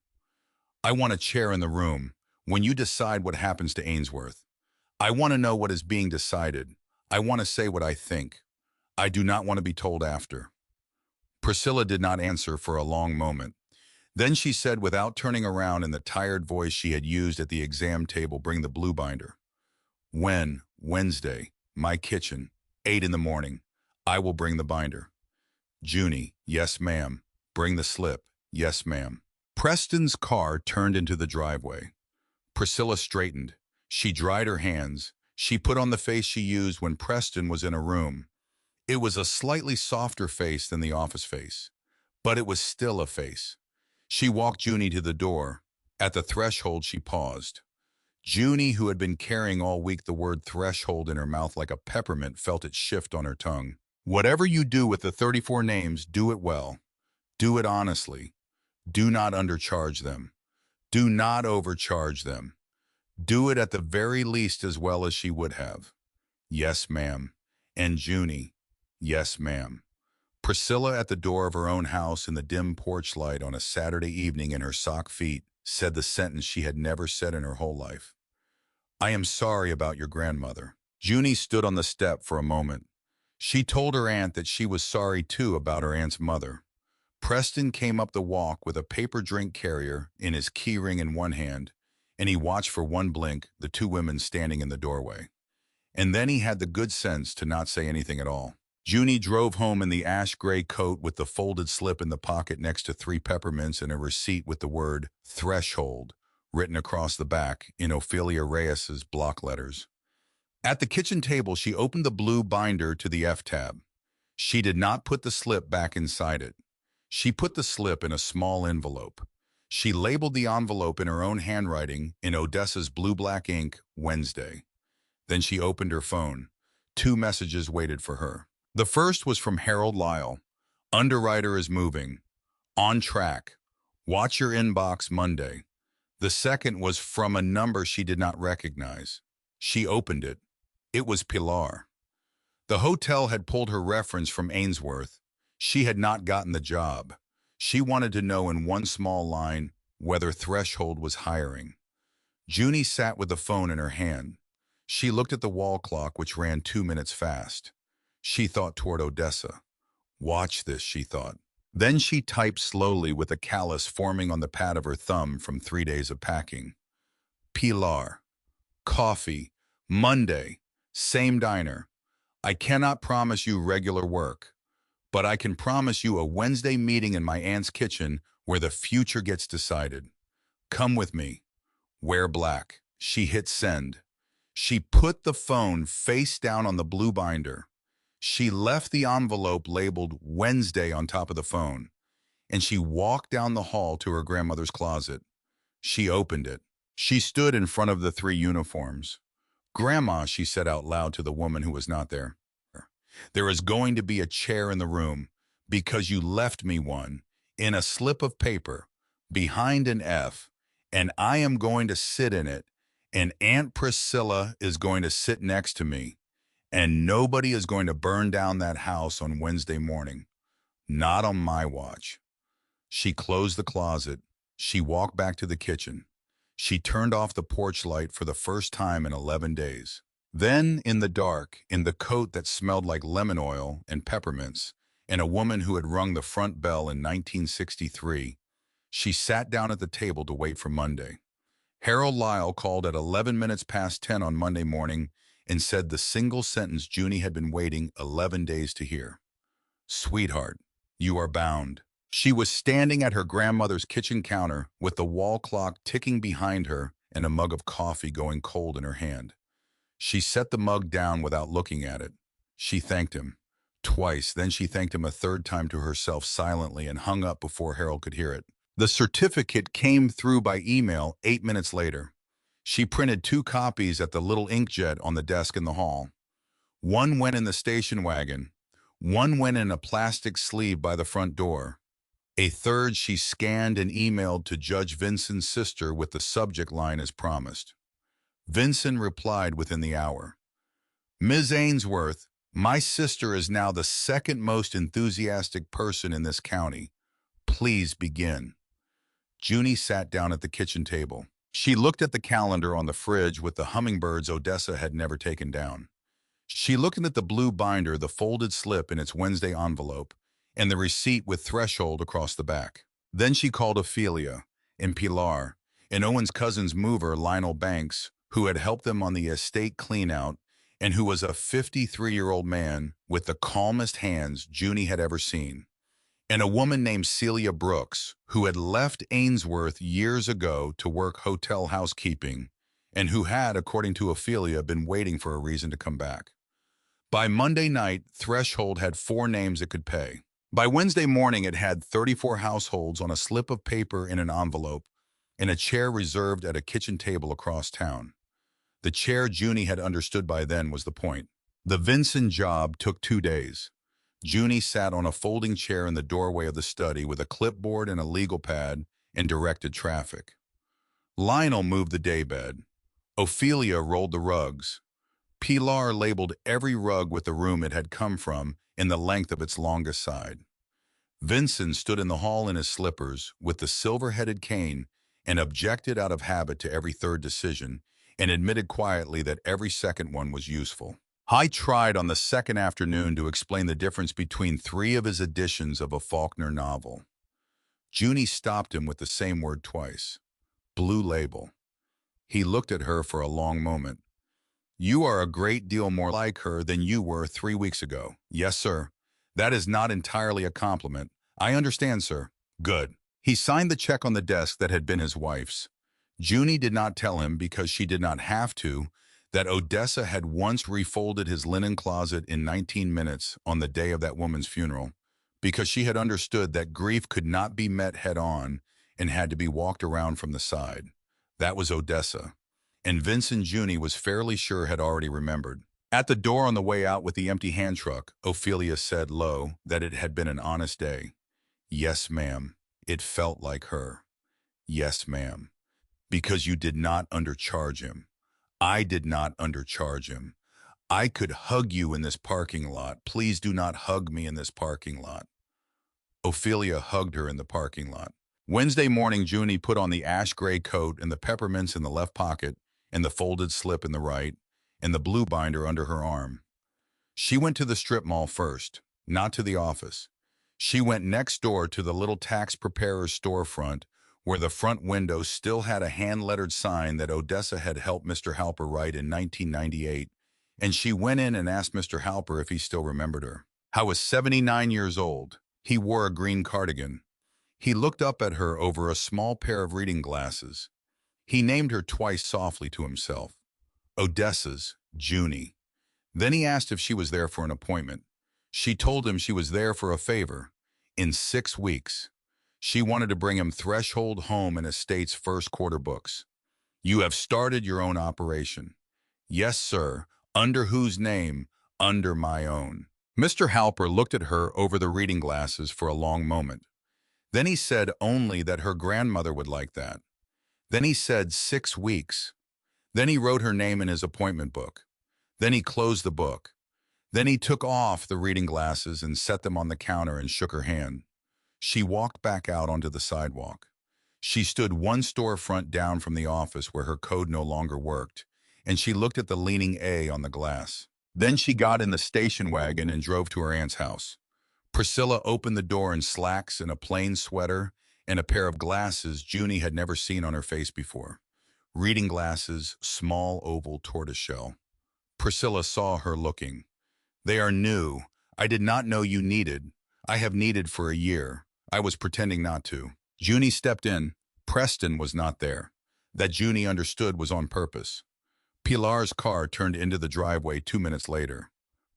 Speaker 1: I want a chair in the room when you decide what happens to Ainsworth. I want to know what is being decided. I want to say what I think. I do not want to be told after. Priscilla did not answer for a long moment. Then she said, without turning around, in the tired voice she had used at the exam table, bring the blue binder. When? Wednesday. My kitchen. 8 in the morning. I will bring the binder. Junie, yes, ma'am. Bring the slip. Yes, ma'am. Preston's car turned into the driveway. Priscilla straightened. She dried her hands. She put on the face she used when Preston was in a room. It was a slightly softer face than the office face, but it was still a face. She walked Junie to the door. At the threshold, she paused. Junie, who had been carrying all week the word threshold in her mouth like a peppermint, felt it shift on her tongue. Whatever you do with the 34 names, do it well. Do it honestly. Do not undercharge them. Do not overcharge them. Do it at the very least as well as she would have. Yes, ma'am. And Junie, yes, ma'am. Priscilla, at the door of her own house in the dim porch light on a Saturday evening in her sock feet, said the sentence she had never said in her whole life. I am sorry about your grandmother. Junie stood on the step for a moment. She told her aunt that she was sorry too about her aunt's mother. Preston came up the walk with a paper drink carrier in his key ring in one hand, and he watched for one blink the two women standing in the doorway. And then he had the good sense to not say anything at all. Junie drove home in the ash-gray coat with the folded slip in the pocket next to 3 peppermints and a receipt with the word threshold written across the back in Ophelia Reyes's block letters. At the kitchen table, she opened the blue binder to the F-tab. She did not put the slip back inside it. She put the slip in a small envelope. She labeled the envelope in her own handwriting in Odessa's blue-black ink, Wednesday. Then she opened her phone. 2 messages waited for her. The first was from Harold Lyle. Underwriter is moving. On track. Watch your inbox Monday. The second was from a number she did not recognize. She opened it. It was Pilar. The hotel had pulled her reference from Ainsworth. She had not gotten the job. She wanted to know in one small line whether Threshold was hiring. Junie sat with the phone in her hand. She looked at the wall clock, which ran 2 minutes fast. She thought toward Odessa. Watch this, she thought. Then she typed slowly with a callus forming on the pad of her thumb from 3 days of packing. Pilar. Coffee. Monday. Same diner. I cannot promise you regular work, but I can promise you a Wednesday meeting in my aunt's kitchen where the future gets decided. Come with me. Wear black. She hit send. She put the phone face down on the blue binder. She left the envelope labeled Wednesday on top of the phone, and she walked down the hall to her grandmother's closet. She opened it. She stood in front of the 3 uniforms. Grandma, she said out loud to the woman who was not there, there is going to be a chair in the room because you left me one in a slip of paper behind an F, and I am going to sit in it, and Aunt Priscilla is going to sit next to me. And nobody is going to burn down that house on Wednesday morning. Not on my watch. She closed the closet. She walked back to the kitchen. She turned off the porch light for the first time in 11 days. Then, in the dark, in the coat that smelled like lemon oil and peppermints, and a woman who had rung the front bell in 1963, she sat down at the table to wait for Monday. Harold Lyle called at 11 minutes past 10 on Monday morning and said the single sentence Junie had been waiting 11 days to hear. Sweetheart, you are bound. She was standing at her grandmother's kitchen counter with the wall clock ticking behind her and a mug of coffee going cold in her hand. She set the mug down without looking at it. She thanked him. Twice, then she thanked him a third time to herself silently and hung up before Harold could hear it. The certificate came through by email 8 minutes later. She printed 2 copies at the little inkjet on the desk in the hall. One went in the station wagon. One went in a plastic sleeve by the front door. A third she scanned and emailed to Judge Vinson's sister with the subject line as promised. Vinson replied within the hour. Ms. Ainsworth, my sister is now the second most enthusiastic person in this county. Please begin. Junie sat down at the kitchen table. She looked at the calendar on the fridge with the hummingbirds Odessa had never taken down. She looked at the blue binder, the folded slip in its Wednesday envelope, and the receipt with threshold across the back. Then she called Ophelia and Pilar and Owen's cousin's mover, Lionel Banks, who had helped them on the estate clean-out and who was a 53-year-old man with the calmest hands Junie had ever seen. and a woman named Celia Brooks, who had left Ainsworth years ago to work hotel housekeeping, and who had, according to Ophelia, been waiting for a reason to come back. By Monday night, Threshold had 4 names it could pay. By Wednesday morning, it had 34 households on a slip of paper in an envelope and a chair reserved at a kitchen table across town. The chair Junie had understood by then was the point. The Vincent job took 2 days. Junie sat on a folding chair in the doorway of the study with a clipboard and a legal pad and directed traffic. Lionel moved the daybed. Ophelia rolled the rugs. Pilar labeled every rug with the room it had come from in the length of its longest side. Vincent stood in the hall in his slippers with the silver-headed cane and objected out of habit to every third decision and admitted quietly that every second one was useful. I tried on the second afternoon to explain the difference between 3 of his editions of a Faulkner novel. Junie stopped him with the same word twice. Blue label. He looked at her for a long moment. You are a great deal more like her than you were 3 weeks ago. Yes, sir. That is not entirely a compliment. I understand, sir. Good. He signed the check on the desk that had been his wife's. Junie did not tell him, because she did not have to, that Odessa had once refolded his linen closet in 19 minutes on the day of that woman's funeral, because she had understood that grief could not be met head-on and had to be walked around from the side. That was Odessa, and Vincent Junie was fairly sure had already remembered. At the door on the way out with the empty hand truck, Ophelia said low that it had been an honest day. Yes, ma'am. It felt like her. Yes, ma'am. Because you did not undercharge him. I did not undercharge him. I could hug you in this parking lot. Please do not hug me in this parking lot. Ophelia hugged her in the parking lot. Wednesday morning, Junie put on the ash-gray coat and the peppermints in the left pocket and the folded slip in the right and the blue binder under her arm. She went to the strip mall first, not to the office. She went next door to the little tax preparer's storefront, where the front window still had a hand-lettered sign that Odessa had helped Mr. Halper write in 1998, and she went in and asked Mr. Halper if he still remembered her. Howe was 79 years old. He wore a green cardigan. He looked up at her over a small pair of reading glasses. He named her twice softly to himself. Odessa's Junie. Then he asked if she was there for an appointment. She told him she was there for a favor. In 6 weeks. She wanted to bring him Threshold Home and Estate's first quarter books. You have started your own operation. Yes, sir. Under whose name? Under my own. Mr. Halper looked at her over the reading glasses for a long moment. Then he said only that her grandmother would like that. Then he said 6 weeks. Then he wrote her name in his appointment book. Then he closed the book. Then he took off the reading glasses and set them on the counter and shook her hand. She walked back out onto the sidewalk. She stood 1 storefront down from the office where her code no longer worked, and she looked at the leaning A on the glass. Then she got in the station wagon and drove to her aunt's house. Priscilla opened the door in slacks and a plain sweater and a pair of glasses Junie had never seen on her face before. Reading glasses, small oval tortoiseshell. Priscilla saw her looking. They are new. I did not know you needed. I have needed for a year. I was pretending not to. Junie stepped in. Preston was not there. That Junie understood was on purpose. Pilar's car turned into the driveway 2 minutes later.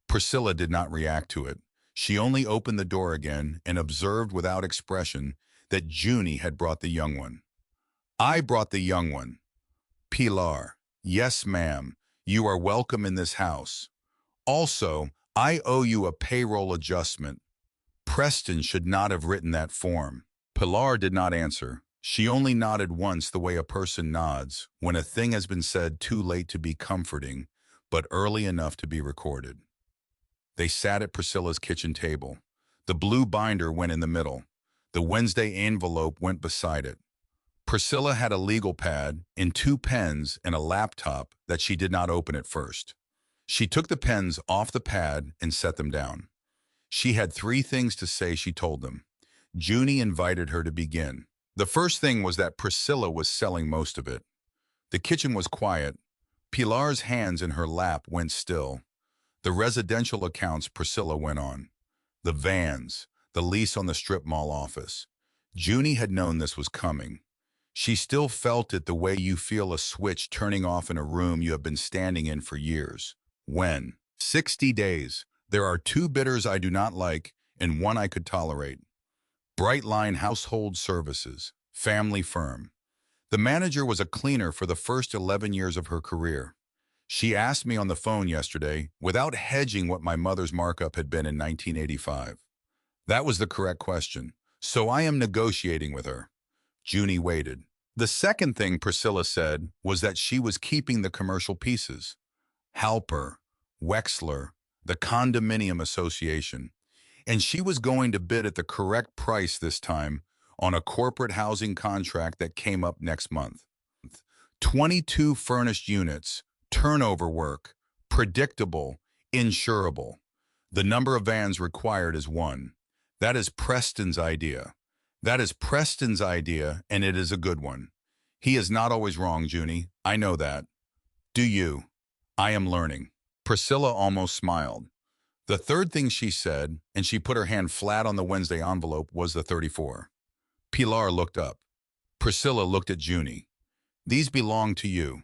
Speaker 1: Priscilla did not react to it. She only opened the door again and observed without expression that Junie had brought the young one. I brought the young one. Pilar. Yes, ma'am. You are welcome in this house. Also, I owe you a payroll adjustment. Preston should not have written that form. Pilar did not answer. She only nodded once, the way a person nods when a thing has been said too late to be comforting, but early enough to be recorded. They sat at Priscilla's kitchen table. The blue binder went in the middle. The Wednesday envelope went beside it. Priscilla had a legal pad and 2 pens and a laptop that she did not open at first. She took the pens off the pad and set them down. She had 3 things to say, she told them. Junie invited her to begin. The first thing was that Priscilla was selling most of it. The kitchen was quiet. Pilar's hands in her lap went still. The residential accounts, Priscilla went on. The vans, the lease on the strip mall office. Junie had known this was coming. She still felt it the way you feel a switch turning off in a room you have been standing in for years. When? 60 days. There are two bidders I do not like and one I could tolerate. Brightline Household Services, family firm. The manager was a cleaner for the first 11 years of her career. She asked me on the phone yesterday, without hedging, what my mother's markup had been in 1985. That was the correct question. So I am negotiating with her. Junie waited. The second thing Priscilla said was that she was keeping the commercial pieces. Halper, Wexler, the condominium association. And she was going to bid at the correct price this time on a corporate housing contract that came up next month. 22 furnished units, turnover work, predictable, insurable. The number of vans required is 1. That is Preston's idea. That is Preston's idea, and it is a good one. He is not always wrong, Junie. I know that. Do you? I am learning. Priscilla almost smiled. The third thing she said, and she put her hand flat on the Wednesday envelope, was the 34. Pilar looked up. Priscilla looked at Junie. These belong to you.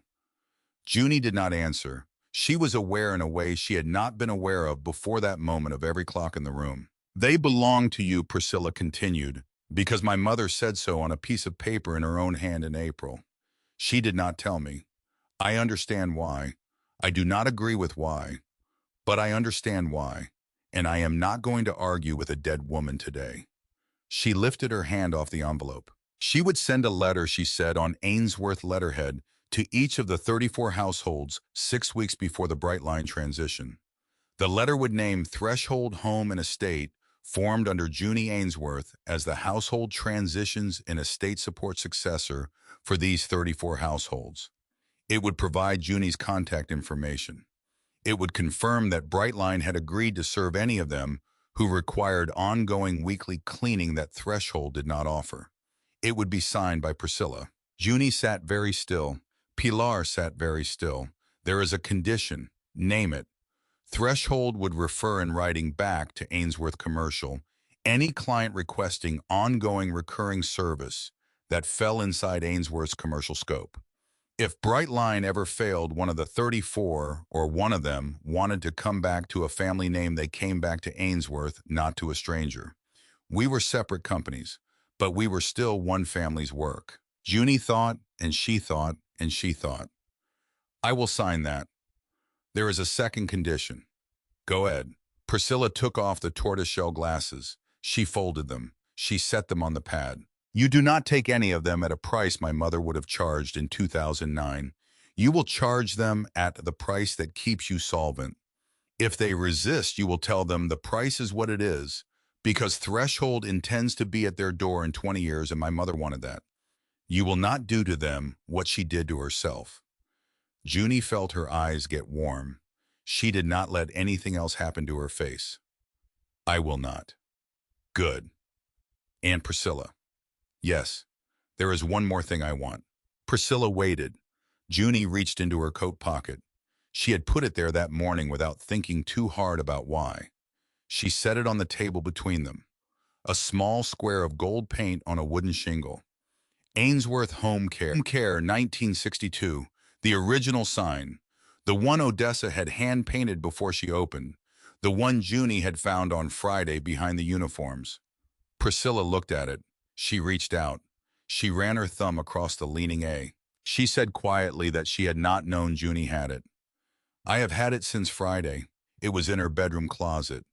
Speaker 1: Junie did not answer. She was aware in a way she had not been aware of before that moment of every clock in the room. They belong to you, Priscilla continued, because my mother said so on a piece of paper in her own hand in April. She did not tell me. I understand why. I do not agree with why, but I understand why, and I am not going to argue with a dead woman today. She lifted her hand off the envelope. She would send a letter, she said, on Ainsworth letterhead to each of the 34 households 6 weeks before the Brightline transition. The letter would name Threshold Home and Estate, formed under Junie Ainsworth, as the household transitions and estate support successor for these 34 households. It would provide Junie's contact information. It would confirm that Brightline had agreed to serve any of them who required ongoing weekly cleaning that Threshold did not offer. It would be signed by Priscilla. Junie sat very still. Pilar sat very still. There is a condition. Name it. Threshold would refer in writing back to Ainsworth Commercial any client requesting ongoing recurring service that fell inside Ainsworth's commercial scope. If Brightline ever failed one of the 34, or one of them wanted to come back to a family name, they came back to Ainsworth, not to a stranger. We were separate companies, but we were still one family's work. Junie thought, and she thought, and she thought. I will sign that. There is a second condition. Go ahead. Priscilla took off the tortoiseshell glasses. She folded them. She set them on the pad. You do not take any of them at a price my mother would have charged in 2009. You will charge them at the price that keeps you solvent. If they resist, you will tell them the price is what it is, because Threshold intends to be at their door in 20 years and my mother wanted that. You will not do to them what she did to herself. Junie felt her eyes get warm. She did not let anything else happen to her face. I will not. Good. And Priscilla. Yes, there is one more thing I want. Priscilla waited. Junie reached into her coat pocket. She had put it there that morning without thinking too hard about why. She set it on the table between them. A small square of gold paint on a wooden shingle. Ainsworth Home Care, 1962, the original sign. The one Odessa had hand-painted before she opened. The one Junie had found on Friday behind the uniforms. Priscilla looked at it. She reached out. She ran her thumb across the leaning A. She said quietly that she had not known Junie had it. I have had it since Friday. It was in her bedroom closet.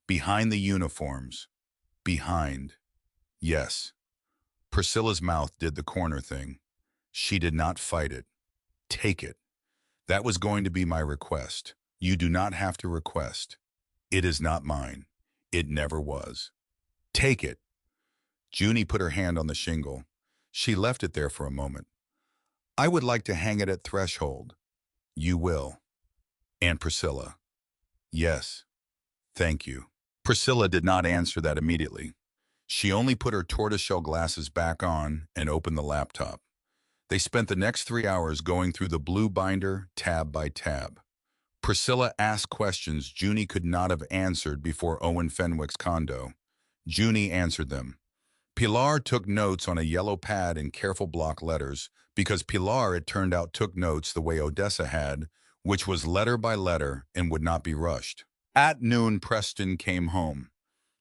Speaker 1: Behind the uniforms. Behind. Yes. Priscilla's mouth did the corner thing. She did not fight it. Take it. That was going to be my request. You do not have to request. It is not mine. It never was. Take it. Junie put her hand on the shingle. She left it there for a moment. I would like to hang it at Threshold. You will. And Priscilla. Yes. Thank you. Priscilla did not answer that immediately. She only put her tortoiseshell glasses back on and opened the laptop. They spent the next 3 hours going through the blue binder, tab by tab. Priscilla asked questions Junie could not have answered before Owen Fenwick's condo. Junie answered them. Pilar took notes on a yellow pad in careful block letters because Pilar, it turned out, took notes the way Odessa had, which was letter by letter and would not be rushed. At noon, Preston came home.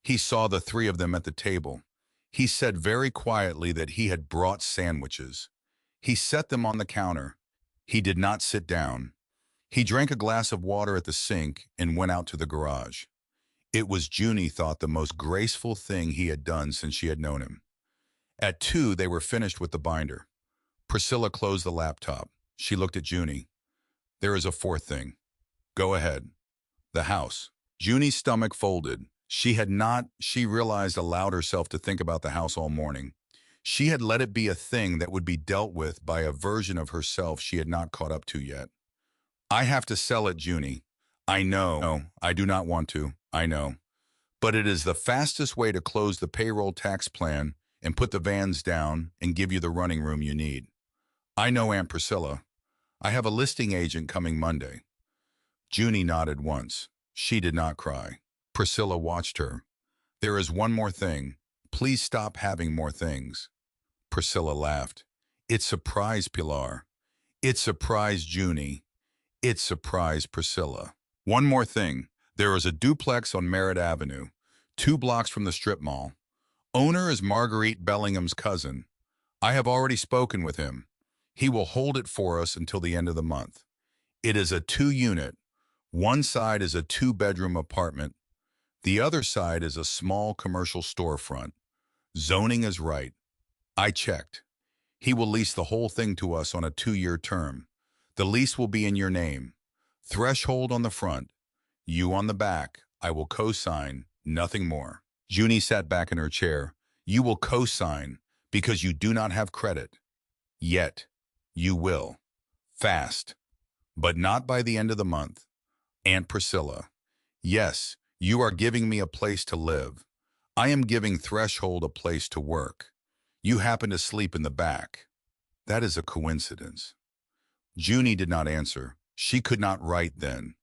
Speaker 1: He saw the three of them at the table. He said very quietly that he had brought sandwiches. He set them on the counter. He did not sit down. He drank a glass of water at the sink and went out to the garage. It was, Junie thought, the most graceful thing he had done since she had known him. At 2, they were finished with the binder. Priscilla closed the laptop. She looked at Junie. There is a fourth thing. Go ahead. The house. Junie's stomach folded. She realized, allowed herself to think about the house all morning. She had let it be a thing that would be dealt with by a version of herself she had not caught up to yet. I have to sell it, Junie. I know. No, I do not want to. I know. But it is the fastest way to close the payroll tax plan and put the vans down and give you the running room you need. I know, Aunt Priscilla. I have a listing agent coming Monday. Junie nodded once. She did not cry. Priscilla watched her. There is one more thing. Please stop having more things. Priscilla laughed. It surprised Pilar. It surprised Junie. It surprised Priscilla. One more thing. There is a duplex on Merritt Avenue, 2 blocks from the strip mall. Owner is Marguerite Bellingham's cousin. I have already spoken with him. He will hold it for us until the end of the month. It is a 2-unit. One side is a 2-bedroom apartment. The other side is a small commercial storefront. Zoning is right. I checked. He will lease the whole thing to us on a 2-year term. The lease will be in your name. Threshold on the front. You on the back. I will co-sign, nothing more. Junie sat back in her chair. You will co-sign because you do not have credit. Yet. You will. Fast. But not by the end of the month. Aunt Priscilla. Yes, you are giving me a place to live. I am giving Threshold a place to work. You happen to sleep in the back. That is a coincidence. Junie did not answer. She could not write then.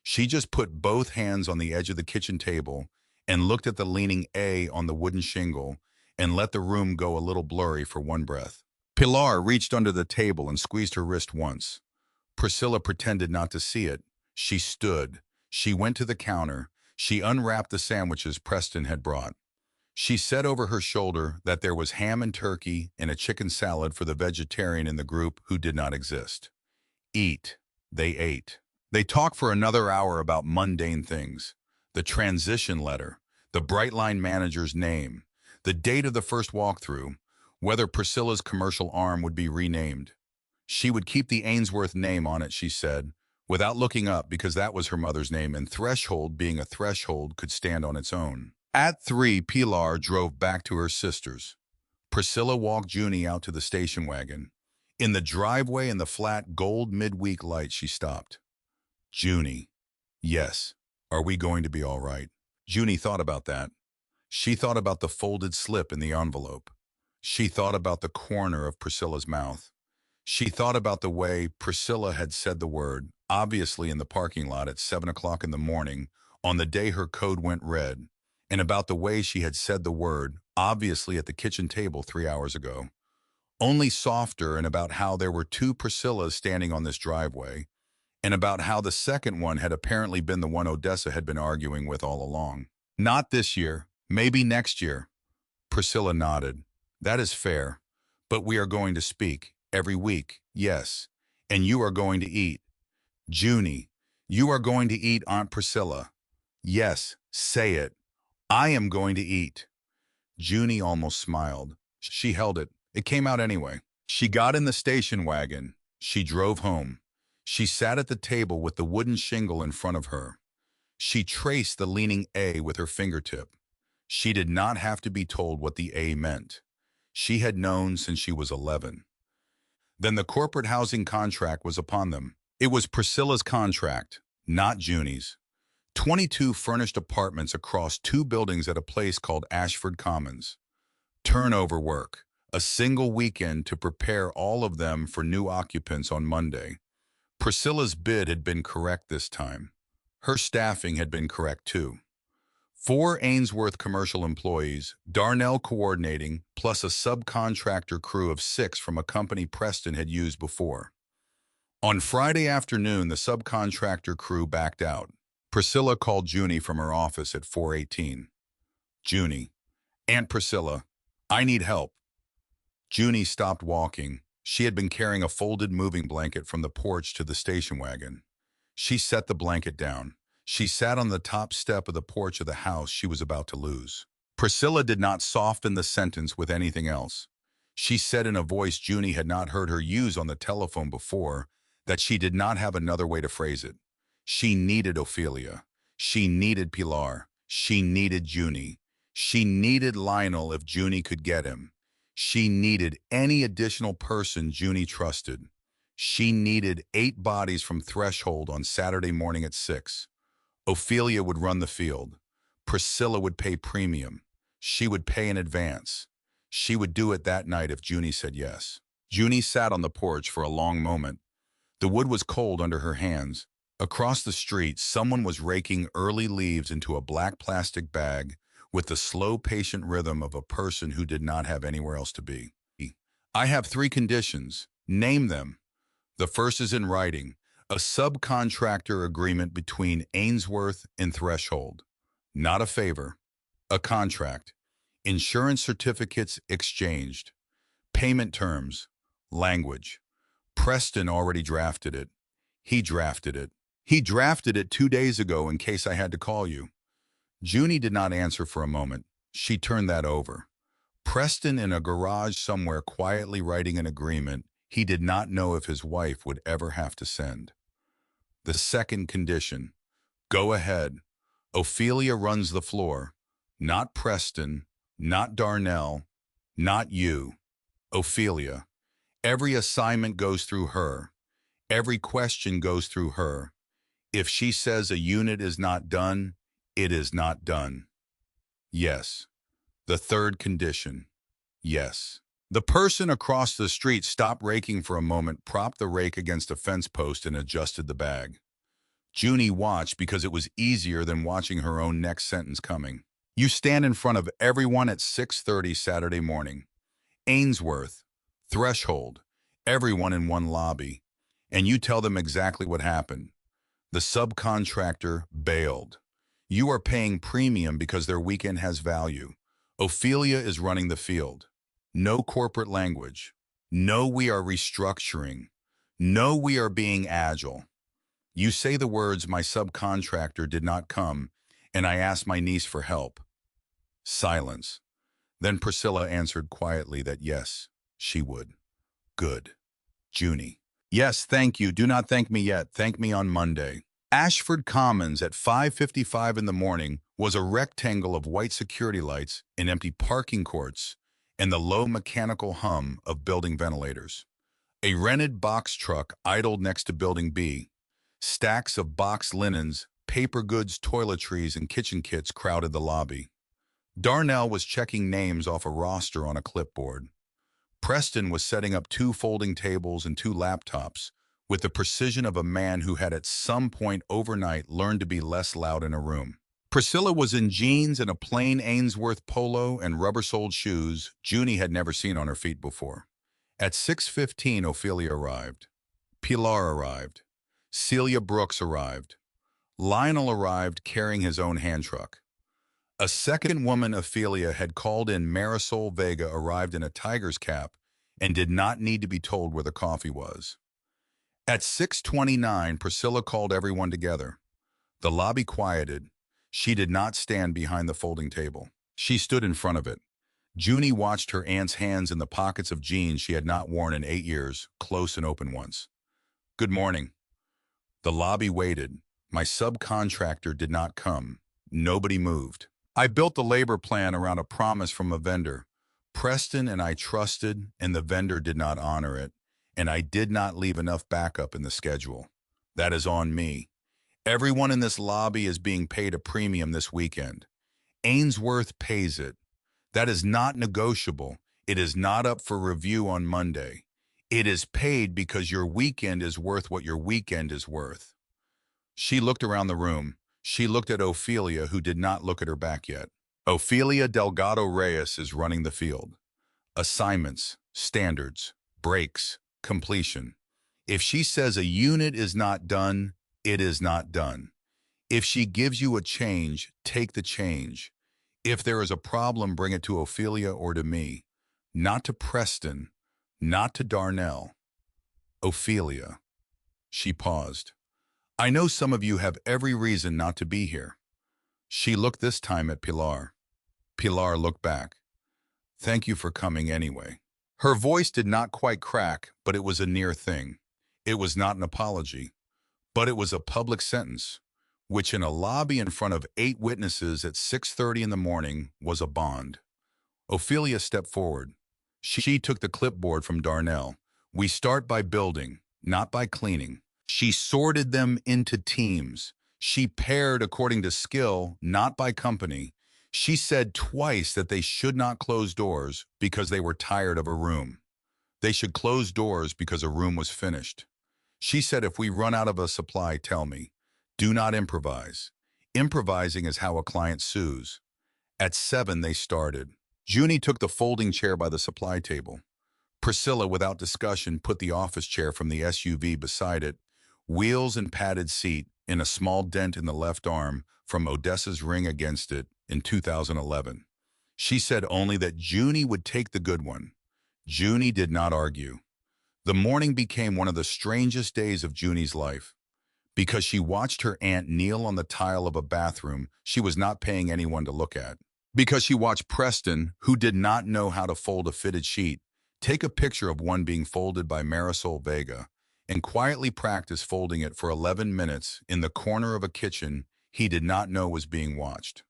Speaker 1: She just put both hands on the edge of the kitchen table and looked at the leaning A on the wooden shingle and let the room go a little blurry for one breath. Pilar reached under the table and squeezed her wrist once. Priscilla pretended not to see it. She stood. She went to the counter. She unwrapped the sandwiches Preston had brought. She said over her shoulder that there was ham and turkey and a chicken salad for the vegetarian in the group who did not exist. Eat. They ate. They talked for another hour about mundane things. The transition letter, the Brightline manager's name, the date of the first walkthrough, whether Priscilla's commercial arm would be renamed. She would keep the Ainsworth name on it, she said, without looking up because that was her mother's name, and Threshold, being a threshold, could stand on its own. At 3, Pilar drove back to her sister's. Priscilla walked Junie out to the station wagon. In the driveway in the flat gold midweek light, she stopped. Junie. Yes. Are we going to be all right? Junie thought about that. She thought about the folded slip in the envelope. She thought about the corner of Priscilla's mouth. She thought about the way Priscilla had said the word, obviously in the parking lot at 7 o'clock in the morning, on the day her code went red, and about the way she had said the word, obviously at the kitchen table 3 hours ago. Only softer, and about how there were 2 Priscillas standing on this driveway, and about how the second one had apparently been the one Odessa had been arguing with all along. Not this year, maybe next year. Priscilla nodded. That is fair. But we are going to speak, every week, yes. And you are going to eat. Junie, you are going to eat, Aunt Priscilla. Yes, say it. I am going to eat. Junie almost smiled. She held it. It came out anyway. She got in the station wagon. She drove home. She sat at the table with the wooden shingle in front of her. She traced the leaning A with her fingertip. She did not have to be told what the A meant. She had known since she was 11. Then the corporate housing contract was upon them. It was Priscilla's contract, not Junie's. 22 furnished apartments across 2 buildings at a place called Ashford Commons. Turnover work, a single weekend to prepare all of them for new occupants on Monday. Priscilla's bid had been correct this time. Her staffing had been correct too. 4 Ainsworth commercial employees, Darnell coordinating, plus a subcontractor crew of 6 from a company Preston had used before. On Friday afternoon, the subcontractor crew backed out. Priscilla called Junie from her office at 4:18. Junie, Aunt Priscilla, I need help. Junie stopped walking. She had been carrying a folded moving blanket from the porch to the station wagon. She set the blanket down. She sat on the top step of the porch of the house she was about to lose. Priscilla did not soften the sentence with anything else. She said in a voice Junie had not heard her use on the telephone before that she did not have another way to phrase it. She needed Ophelia. She needed Pilar. She needed Junie. She needed Lionel if Junie could get him. She needed any additional person Junie trusted. She needed 8 bodies from Threshold on Saturday morning at 6. Ophelia would run the field. Priscilla would pay premium. She would pay in advance. She would do it that night if Junie said yes. Junie sat on the porch for a long moment. The wood was cold under her hands. Across the street, someone was raking early leaves into a black plastic bag with the slow, patient rhythm of a person who did not have anywhere else to be. I have 3 conditions. Name them. The first is in writing, a subcontractor agreement between Ainsworth and Threshold. Not a favor, a contract. Insurance certificates exchanged. Payment terms, language. Preston already drafted it. He drafted it. He drafted it 2 days ago in case I had to call you. Junie did not answer for a moment. She turned that over. Preston in a garage somewhere quietly writing an agreement he did not know if his wife would ever have to send. The second condition. Go ahead. Ophelia runs the floor. Not Preston, not Darnell, not you. Ophelia. Every assignment goes through her. Every question goes through her. If she says a unit is not done, it is not done. Yes. The third condition. Yes. The person across the street stopped raking for a moment, propped the rake against a fence post, and adjusted the bag. Junie watched because it was easier than watching her own next sentence coming. You stand in front of everyone at 6:30 Saturday morning. Ainsworth, Threshold, everyone in one lobby. And you tell them exactly what happened. The subcontractor bailed. You are paying premium because their weekend has value. Ophelia is running the field. No corporate language. No, we are restructuring. No, we are being agile. You say the words, my subcontractor did not come, and I asked my niece for help. Silence. Then Priscilla answered quietly that yes, she would. Good. Junie. Yes, thank you. Do not thank me yet. Thank me on Monday. Ashford Commons at 5:55 in the morning was a rectangle of white security lights and empty parking courts and the low mechanical hum of building ventilators. A rented box truck idled next to Building B. Stacks of boxed linens, paper goods, toiletries, and kitchen kits crowded the lobby. Darnell was checking names off a roster on a clipboard. Preston was setting up 2 folding tables and 2 laptops with the precision of a man who had at some point overnight learned to be less loud in a room. Priscilla was in jeans and a plain Ainsworth polo and rubber-soled shoes Junie had never seen on her feet before. At 6:15, Ophelia arrived. Pilar arrived. Celia Brooks arrived. Lionel arrived carrying his own hand truck. A second woman, Ophelia, had called in Marisol Vega, arrived in a tiger's cap and did not need to be told where the coffee was. At 6:29, Priscilla called everyone together. The lobby quieted. She did not stand behind the folding table. She stood in front of it. Junie watched her aunt's hands in the pockets of jeans she had not worn in 8 years, close and open once. Good morning. The lobby waited. My subcontractor did not come. Nobody moved. I built the labor plan around a promise from a vendor. Preston and I trusted, and the vendor did not honor it, and I did not leave enough backup in the schedule. That is on me. Everyone in this lobby is being paid a premium this weekend. Ainsworth pays it. That is not negotiable. It is not up for review on Monday. It is paid because your weekend is worth what your weekend is worth. She looked around the room. She looked at Ophelia, who did not look at her back yet. Ophelia Delgado Reyes is running the field. Assignments, standards, breaks, completion. If she says a unit is not done, it is not done. If she gives you a change, take the change. If there is a problem, bring it to Ophelia or to me. Not to Preston, not to Darnell. Ophelia. She paused. I know some of you have every reason not to be here. She looked this time at Pilar. Pilar looked back. Thank you for coming anyway. Her voice did not quite crack, but it was a near thing. It was not an apology, but it was a public sentence, which in a lobby in front of 8 witnesses at 6:30 in the morning was a bond. Ophelia stepped forward. She took the clipboard from Darnell. We start by building, not by cleaning. She sorted them into teams. She paired according to skill, not by company. She said twice that they should not close doors because they were tired of a room. They should close doors because a room was finished. She said, if we run out of a supply, tell me. Do not improvise. Improvising is how a client sues. At 7, they started. Junie took the folding chair by the supply table. Priscilla, without discussion, put the office chair from the SUV beside it, wheels and padded seat, in a small dent in the left arm from Odessa's ring against it in 2011. She said only that Junie would take the good one. Junie did not argue. The morning became one of the strangest days of Junie's life. Because she watched her aunt kneel on the tile of a bathroom she was not paying anyone to look at. Because she watched Preston, who did not know how to fold a fitted sheet, take a picture of one being folded by Marisol Vega and quietly practice folding it for 11 minutes in the corner of a kitchen he did not know was being watched.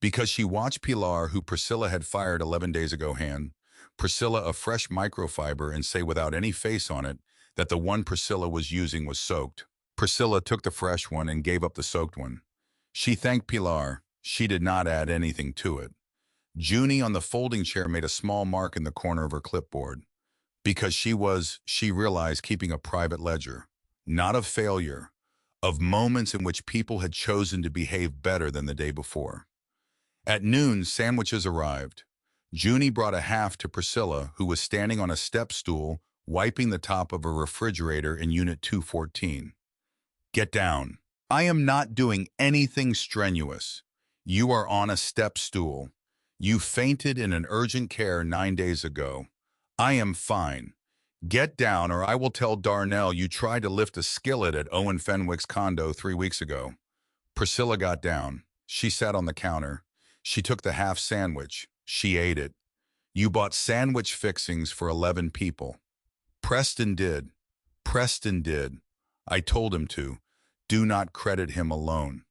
Speaker 1: Because she watched Pilar, who Priscilla had fired 11 days ago, hand Priscilla a fresh microfiber and say without any face on it that the one Priscilla was using was soaked. Priscilla took the fresh one and gave up the soaked one. She thanked Pilar. She did not add anything to it. Junie on the folding chair made a small mark in the corner of her clipboard. Because she realized, keeping a private ledger, not of failure, of moments in which people had chosen to behave better than the day before. At noon, sandwiches arrived. Junie brought a half to Priscilla, who was standing on a step stool, wiping the top of a refrigerator in Unit 214. Get down. I am not doing anything strenuous. You are on a step stool. You fainted in an urgent care 9 days ago. I am fine. Get down or I will tell Darnell you tried to lift a skillet at Owen Fenwick's condo 3 weeks ago. Priscilla got down. She sat on the counter. She took the half sandwich. She ate it. You bought sandwich fixings for 11 people. Preston did. Preston did. I told him to. Do not credit him alone.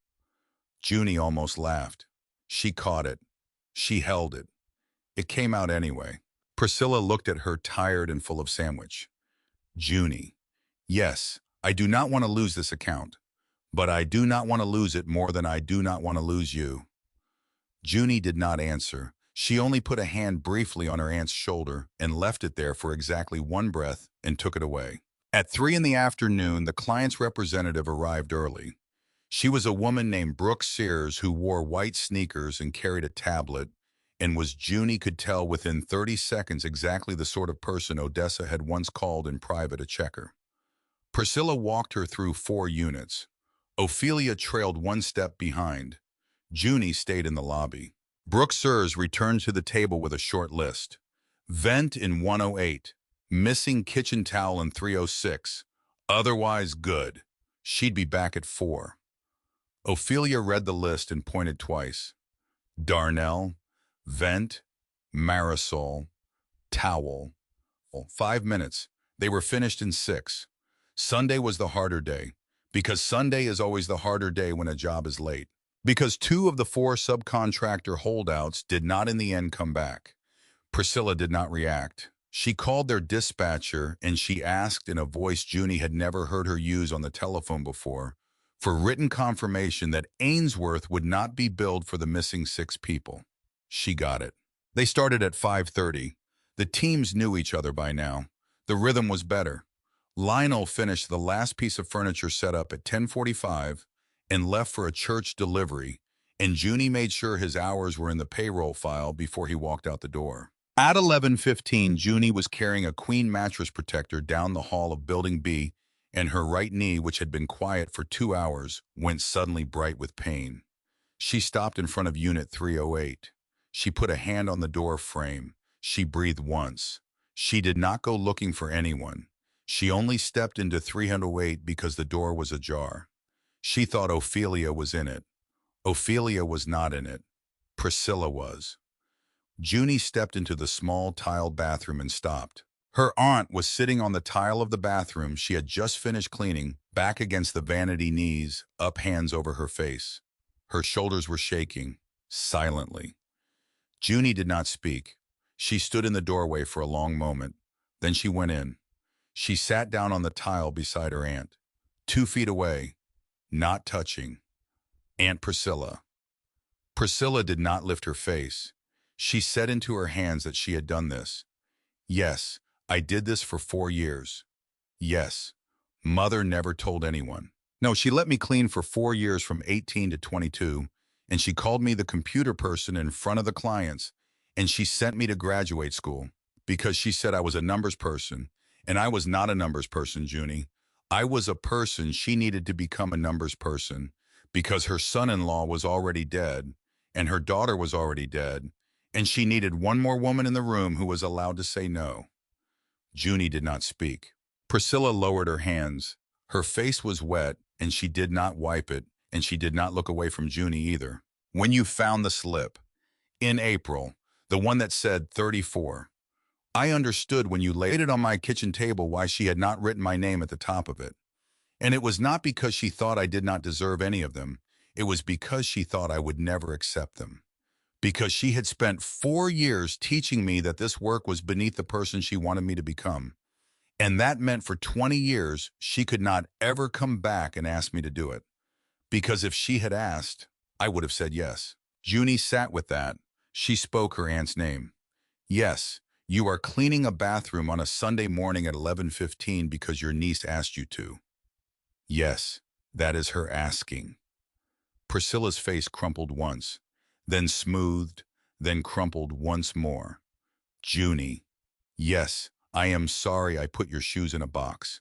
Speaker 1: Junie almost laughed. She caught it. She held it. It came out anyway. Priscilla looked at her, tired and full of sandwich. Junie. Yes, I do not want to lose this account, but I do not want to lose it more than I do not want to lose you. Junie did not answer. She only put a hand briefly on her aunt's shoulder and left it there for exactly 1 breath and took it away. At 3 in the afternoon, the client's representative arrived early. She was a woman named Brooke Sears who wore white sneakers and carried a tablet, and was, Junie could tell within 30 seconds, exactly the sort of person Odessa had once called in private a checker. Priscilla walked her through 4 units. Ophelia trailed 1 step behind. Junie stayed in the lobby. Brooke Sears returned to the table with a short list. Vent in 108. Missing kitchen towel in 306. Otherwise good. She'd be back at 4. Ophelia read the list and pointed twice. Darnell, vent, Marisol, towel. 5 minutes. They were finished in 6. Sunday was the harder day, because Sunday is always the harder day when a job is late. Because 2 of the 4 subcontractor holdouts did not in the end come back. Priscilla did not react. She called their dispatcher and she asked in a voice Junie had never heard her use on the telephone before for written confirmation that Ainsworth would not be billed for the missing 6 people. She got it. They started at 5:30. The teams knew each other by now. The rhythm was better. Lionel finished the last piece of furniture set up at 10:45, and left for a church delivery, and Junie made sure his hours were in the payroll file before he walked out the door. At 11:15, Junie was carrying a queen mattress protector down the hall of Building B, and her right knee, which had been quiet for 2 hours, went suddenly bright with pain. She stopped in front of Unit 308. She put a hand on the door frame. She breathed once. She did not go looking for anyone. She only stepped into 308 because the door was ajar. She thought Ophelia was in it. Ophelia was not in it. Priscilla was. Junie stepped into the small tiled bathroom and stopped. Her aunt was sitting on the tile of the bathroom she had just finished cleaning, back against the vanity knees, up hands over her face. Her shoulders were shaking, silently. Junie did not speak. She stood in the doorway for a long moment. Then she went in. She sat down on the tile beside her aunt. 2 feet away, not touching. Aunt Priscilla. Priscilla did not lift her face. She said into her hands that she had done this. Yes, I did this for 4 years. Yes. Mother never told anyone. No, she let me clean for 4 years from 18 to 22, and she called me the computer person in front of the clients, and she sent me to graduate school because she said I was a numbers person, and I was not a numbers person, Junie. I was a person she needed to become a numbers person because her son-in-law was already dead, and her daughter was already dead, and she needed one more woman in the room who was allowed to say no. Junie did not speak. Priscilla lowered her hands. Her face was wet, and she did not wipe it, and she did not look away from Junie either. When you found the slip, in April, the one that said 34, I understood when you laid it on my kitchen table why she had not written my name at the top of it. And it was not because she thought I did not deserve any of them. It was because she thought I would never accept them. Because she had spent 4 years teaching me that this work was beneath the person she wanted me to become. And that meant for 20 years, she could not ever come back and ask me to do it. Because if she had asked, I would have said yes. Junie sat with that. She spoke her aunt's name. Yes, you are cleaning a bathroom on a Sunday morning at 11:15 because your niece asked you to. Yes, that is her asking. Priscilla's face crumpled once, then smoothed, then crumpled once more. Junie. Yes, I am sorry I put your shoes in a box.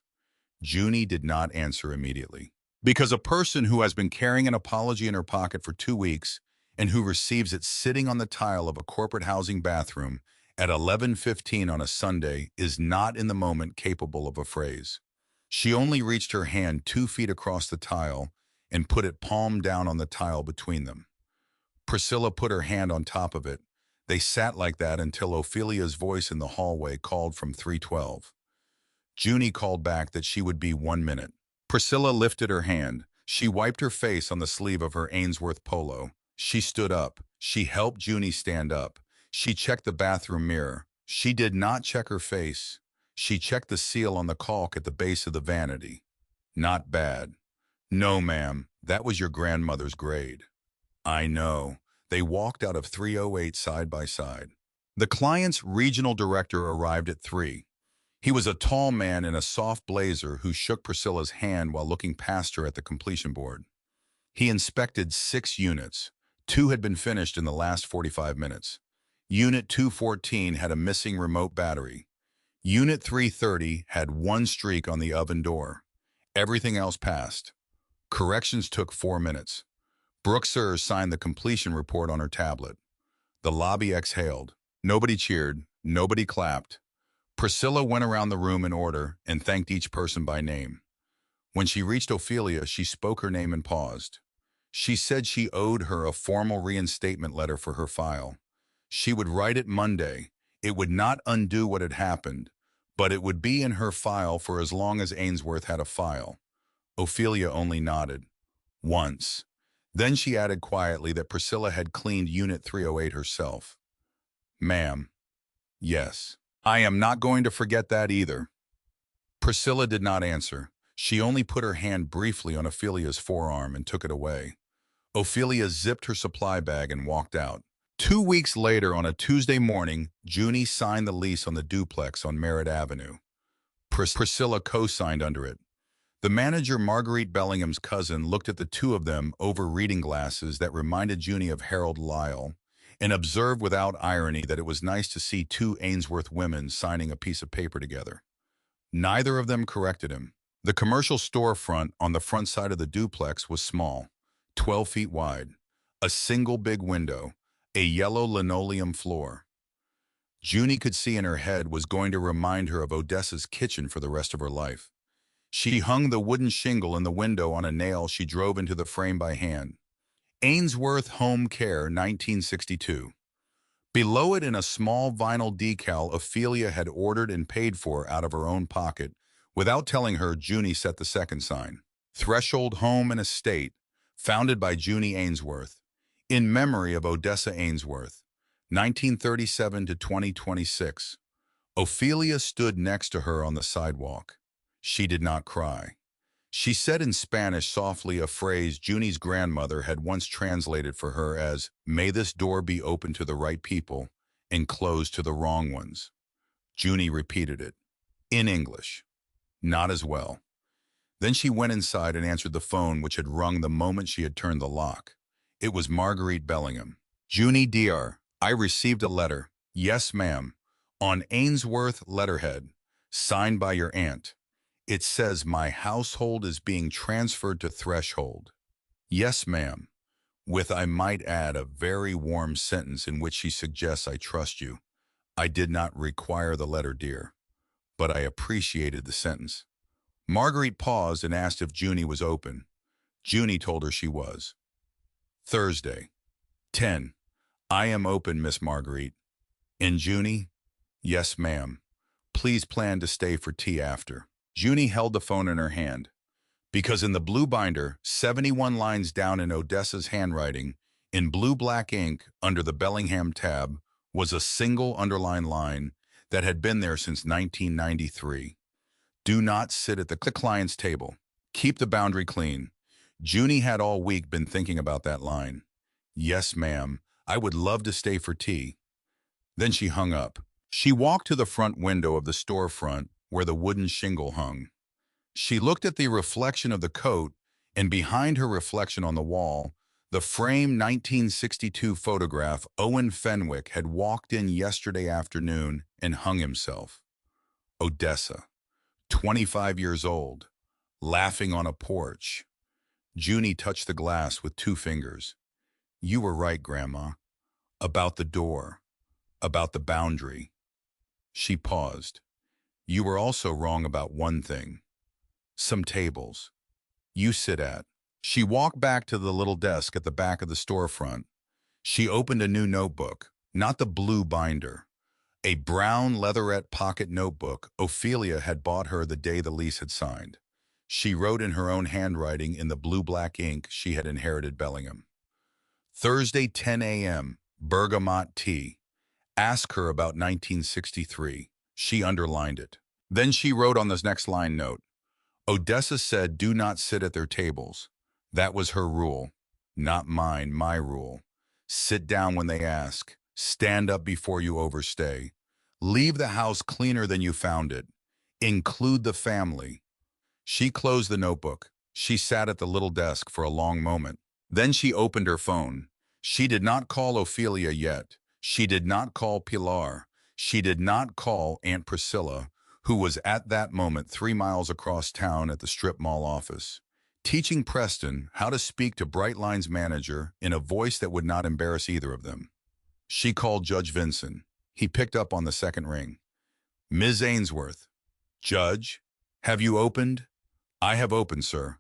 Speaker 1: Junie did not answer immediately. Because a person who has been carrying an apology in her pocket for 2 weeks and who receives it sitting on the tile of a corporate housing bathroom at 11:15 on a Sunday is not in the moment capable of a phrase. She only reached her hand 2 feet across the tile and put it palm down on the tile between them. Priscilla put her hand on top of it. They sat like that until Ophelia's voice in the hallway called from 312. Junie called back that she would be 1 minute. Priscilla lifted her hand. She wiped her face on the sleeve of her Ainsworth polo. She stood up. She helped Junie stand up. She checked the bathroom mirror. She did not check her face. She checked the seal on the caulk at the base of the vanity. Not bad. No, ma'am, that was your grandmother's grade. I know. They walked out of 308 side by side. The client's regional director arrived at 3. He was a tall man in a soft blazer who shook Priscilla's hand while looking past her at the completion board. He inspected 6 units. 2 had been finished in the last 45 minutes. Unit 214 had a missing remote battery. Unit 330 had 1 streak on the oven door. Everything else passed. Corrections took 4 minutes. Brooksers signed the completion report on her tablet. The lobby exhaled. Nobody cheered. Nobody clapped. Priscilla went around the room in order and thanked each person by name. When she reached Ophelia, she spoke her name and paused. She said she owed her a formal reinstatement letter for her file. She would write it Monday. It would not undo what had happened, but it would be in her file for as long as Ainsworth had a file. Ophelia only nodded. Once. Then she added quietly that Priscilla had cleaned Unit 308 herself. Ma'am. Yes. I am not going to forget that either. Priscilla did not answer. She only put her hand briefly on Ophelia's forearm and took it away. Ophelia zipped her supply bag and walked out. 2 weeks later, on a Tuesday morning, Junie signed the lease on the duplex on Merritt Avenue. Priscilla co-signed under it. The manager, Marguerite Bellingham's cousin, looked at the two of them over reading glasses that reminded Junie of Harold Lyle, and observed without irony that it was nice to see two Ainsworth women signing a piece of paper together. Neither of them corrected him. The commercial storefront on the front side of the duplex was small, 12 feet wide, a single big window, a yellow linoleum floor. Junie could see in her head was going to remind her of Odessa's kitchen for the rest of her life. She hung the wooden shingle in the window on a nail she drove into the frame by hand. Ainsworth Home Care, 1962. Below it, in a small vinyl decal Ophelia had ordered and paid for out of her own pocket, without telling her, Junie set the second sign. Threshold Home and Estate, founded by Junie Ainsworth, in memory of Odessa Ainsworth, 1937 to 2026. Ophelia stood next to her on the sidewalk. She did not cry. She said in Spanish softly a phrase Junie's grandmother had once translated for her as, "May this door be open to the right people and closed to the wrong ones." Junie repeated it, in English, not as well. Then she went inside and answered the phone, which had rung the moment she had turned the lock. It was Marguerite Bellingham. "Junie dear, I received a letter." "Yes, ma'am." "On Ainsworth letterhead, signed by your aunt. It says my household is being transferred to Threshold." "Yes, ma'am." With, I might add, a very warm sentence in which she suggests I trust you. I did not require the letter, dear, but I appreciated the sentence. Marguerite paused and asked if Junie was open. Junie told her she was. Thursday, 10. "I am open, Miss Marguerite." "And Junie?" "Yes, ma'am. Please plan to stay for tea after." Junie held the phone in her hand, because in the blue binder, 71 lines down in Odessa's handwriting, in blue-black ink under the Bellingham tab, was a single underlined line that had been there since 1993. "Do not sit at the client's table. Keep the boundary clean." Junie had all week been thinking about that line. "Yes, ma'am. I would love to stay for tea." Then she hung up. She walked to the front window of the storefront where the wooden shingle hung. She looked at the reflection of the coat, and behind her reflection on the wall, the framed 1962 photograph Owen Fenwick had walked in yesterday afternoon and hung himself. Odessa, 25 years old, laughing on a porch. Junie touched the glass with 2 fingers. "You were right, Grandma. About the door. About the boundary." She paused. "You were also wrong about one thing. Some tables. You sit at." She walked back to the little desk at the back of the storefront. She opened a new notebook, not the blue binder. A brown leatherette pocket notebook Ophelia had bought her the day the lease had signed. She wrote in her own handwriting in the blue-black ink she had inherited Bellingham. Thursday, 10 a.m., bergamot tea. Ask her about 1963. She underlined it. Then she wrote on this next line note, "Odessa said do not sit at their tables. That was her rule. Not mine, my rule. Sit down when they ask. Stand up before you overstay. Leave the house cleaner than you found it. Include the family." She closed the notebook. She sat at the little desk for a long moment. Then she opened her phone. She did not call Ophelia yet. She did not call Pilar. She did not call Aunt Priscilla, who was at that moment 3 miles across town at the strip mall office, teaching Preston how to speak to Brightline's manager in a voice that would not embarrass either of them. She called Judge Vincent. He picked up on the second ring. "Ms. Ainsworth." "Judge, have you opened?" "I have opened, sir."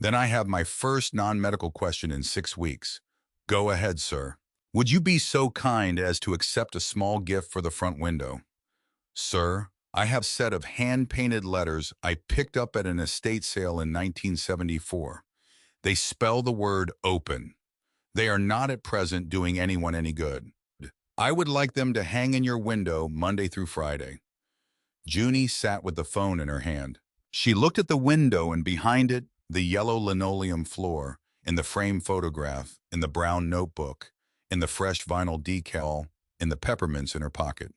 Speaker 1: "Then I have my first non-medical question in 6 weeks." "Go ahead, sir." "Would you be so kind as to accept a small gift for the front window?" "Sir, I have a set of hand-painted letters I picked up at an estate sale in 1974. They spell the word open. They are not at present doing anyone any good. I would like them to hang in your window Monday through Friday." Junie sat with the phone in her hand. She looked at the window, and behind it, the yellow linoleum floor, in the framed photograph, in the brown notebook, in the fresh vinyl decal, in the peppermints in her pocket.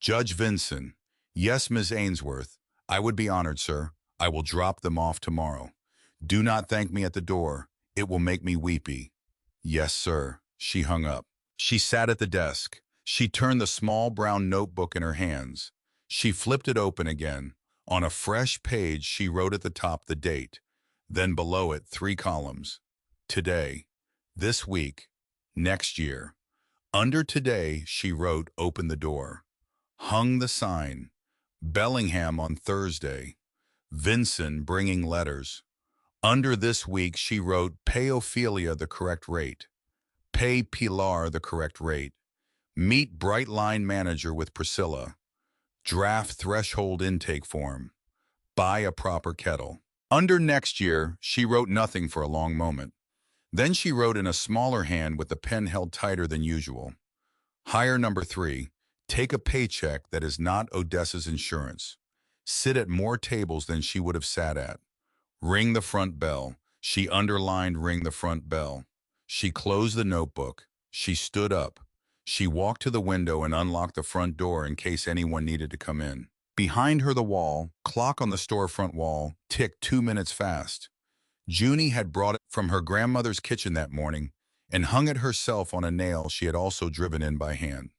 Speaker 1: "Judge Vincent." "Yes, Miss Ainsworth. I would be honored, sir. I will drop them off tomorrow. Do not thank me at the door. It will make me weepy. Yes, sir. She hung up. She sat at the desk. She turned the small brown notebook in her hands. She flipped it open again. On a fresh page, she wrote at the top the date. Then below it, 3 columns. Today, this week, next year. Under today, she wrote, open the door. Hung the sign. Bellingham on Thursday. Vincent bringing letters. Under this week, she wrote, pay Ophelia the correct rate. Pay Pilar the correct rate. Meet Bright Line Manager with Priscilla. Draft threshold intake form. Buy a proper kettle. Under next year, she wrote nothing for a long moment. Then she wrote in a smaller hand with the pen held tighter than usual. Hire number 3. Take a paycheck that is not Odessa's insurance. Sit at more tables than she would have sat at. Ring the front bell. She underlined ring the front bell. She closed the notebook. She stood up. She walked to the window and unlocked the front door in case anyone needed to come in. Behind her, the wall, clock on the storefront wall, ticked 2 minutes fast. Junie had brought it from her grandmother's kitchen that morning and hung it herself on a nail she had also driven in by hand.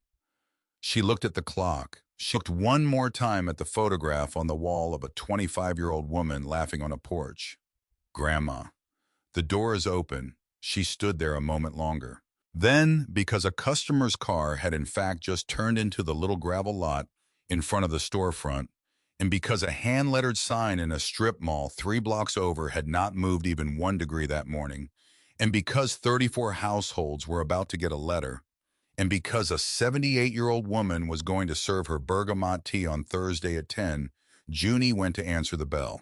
Speaker 1: She looked at the clock. She looked one more time at the photograph on the wall of a 25-year-old woman laughing on a porch. Grandma. The door is open. She stood there a moment longer. Then, because a customer's car had in fact just turned into the little gravel lot in front of the storefront, and because a hand-lettered sign in a strip mall 3 blocks over had not moved even 1 degree that morning, and because 34 households were about to get a letter, and because a 78-year-old woman was going to serve her bergamot tea on Thursday at 10, Junie went to answer the bell.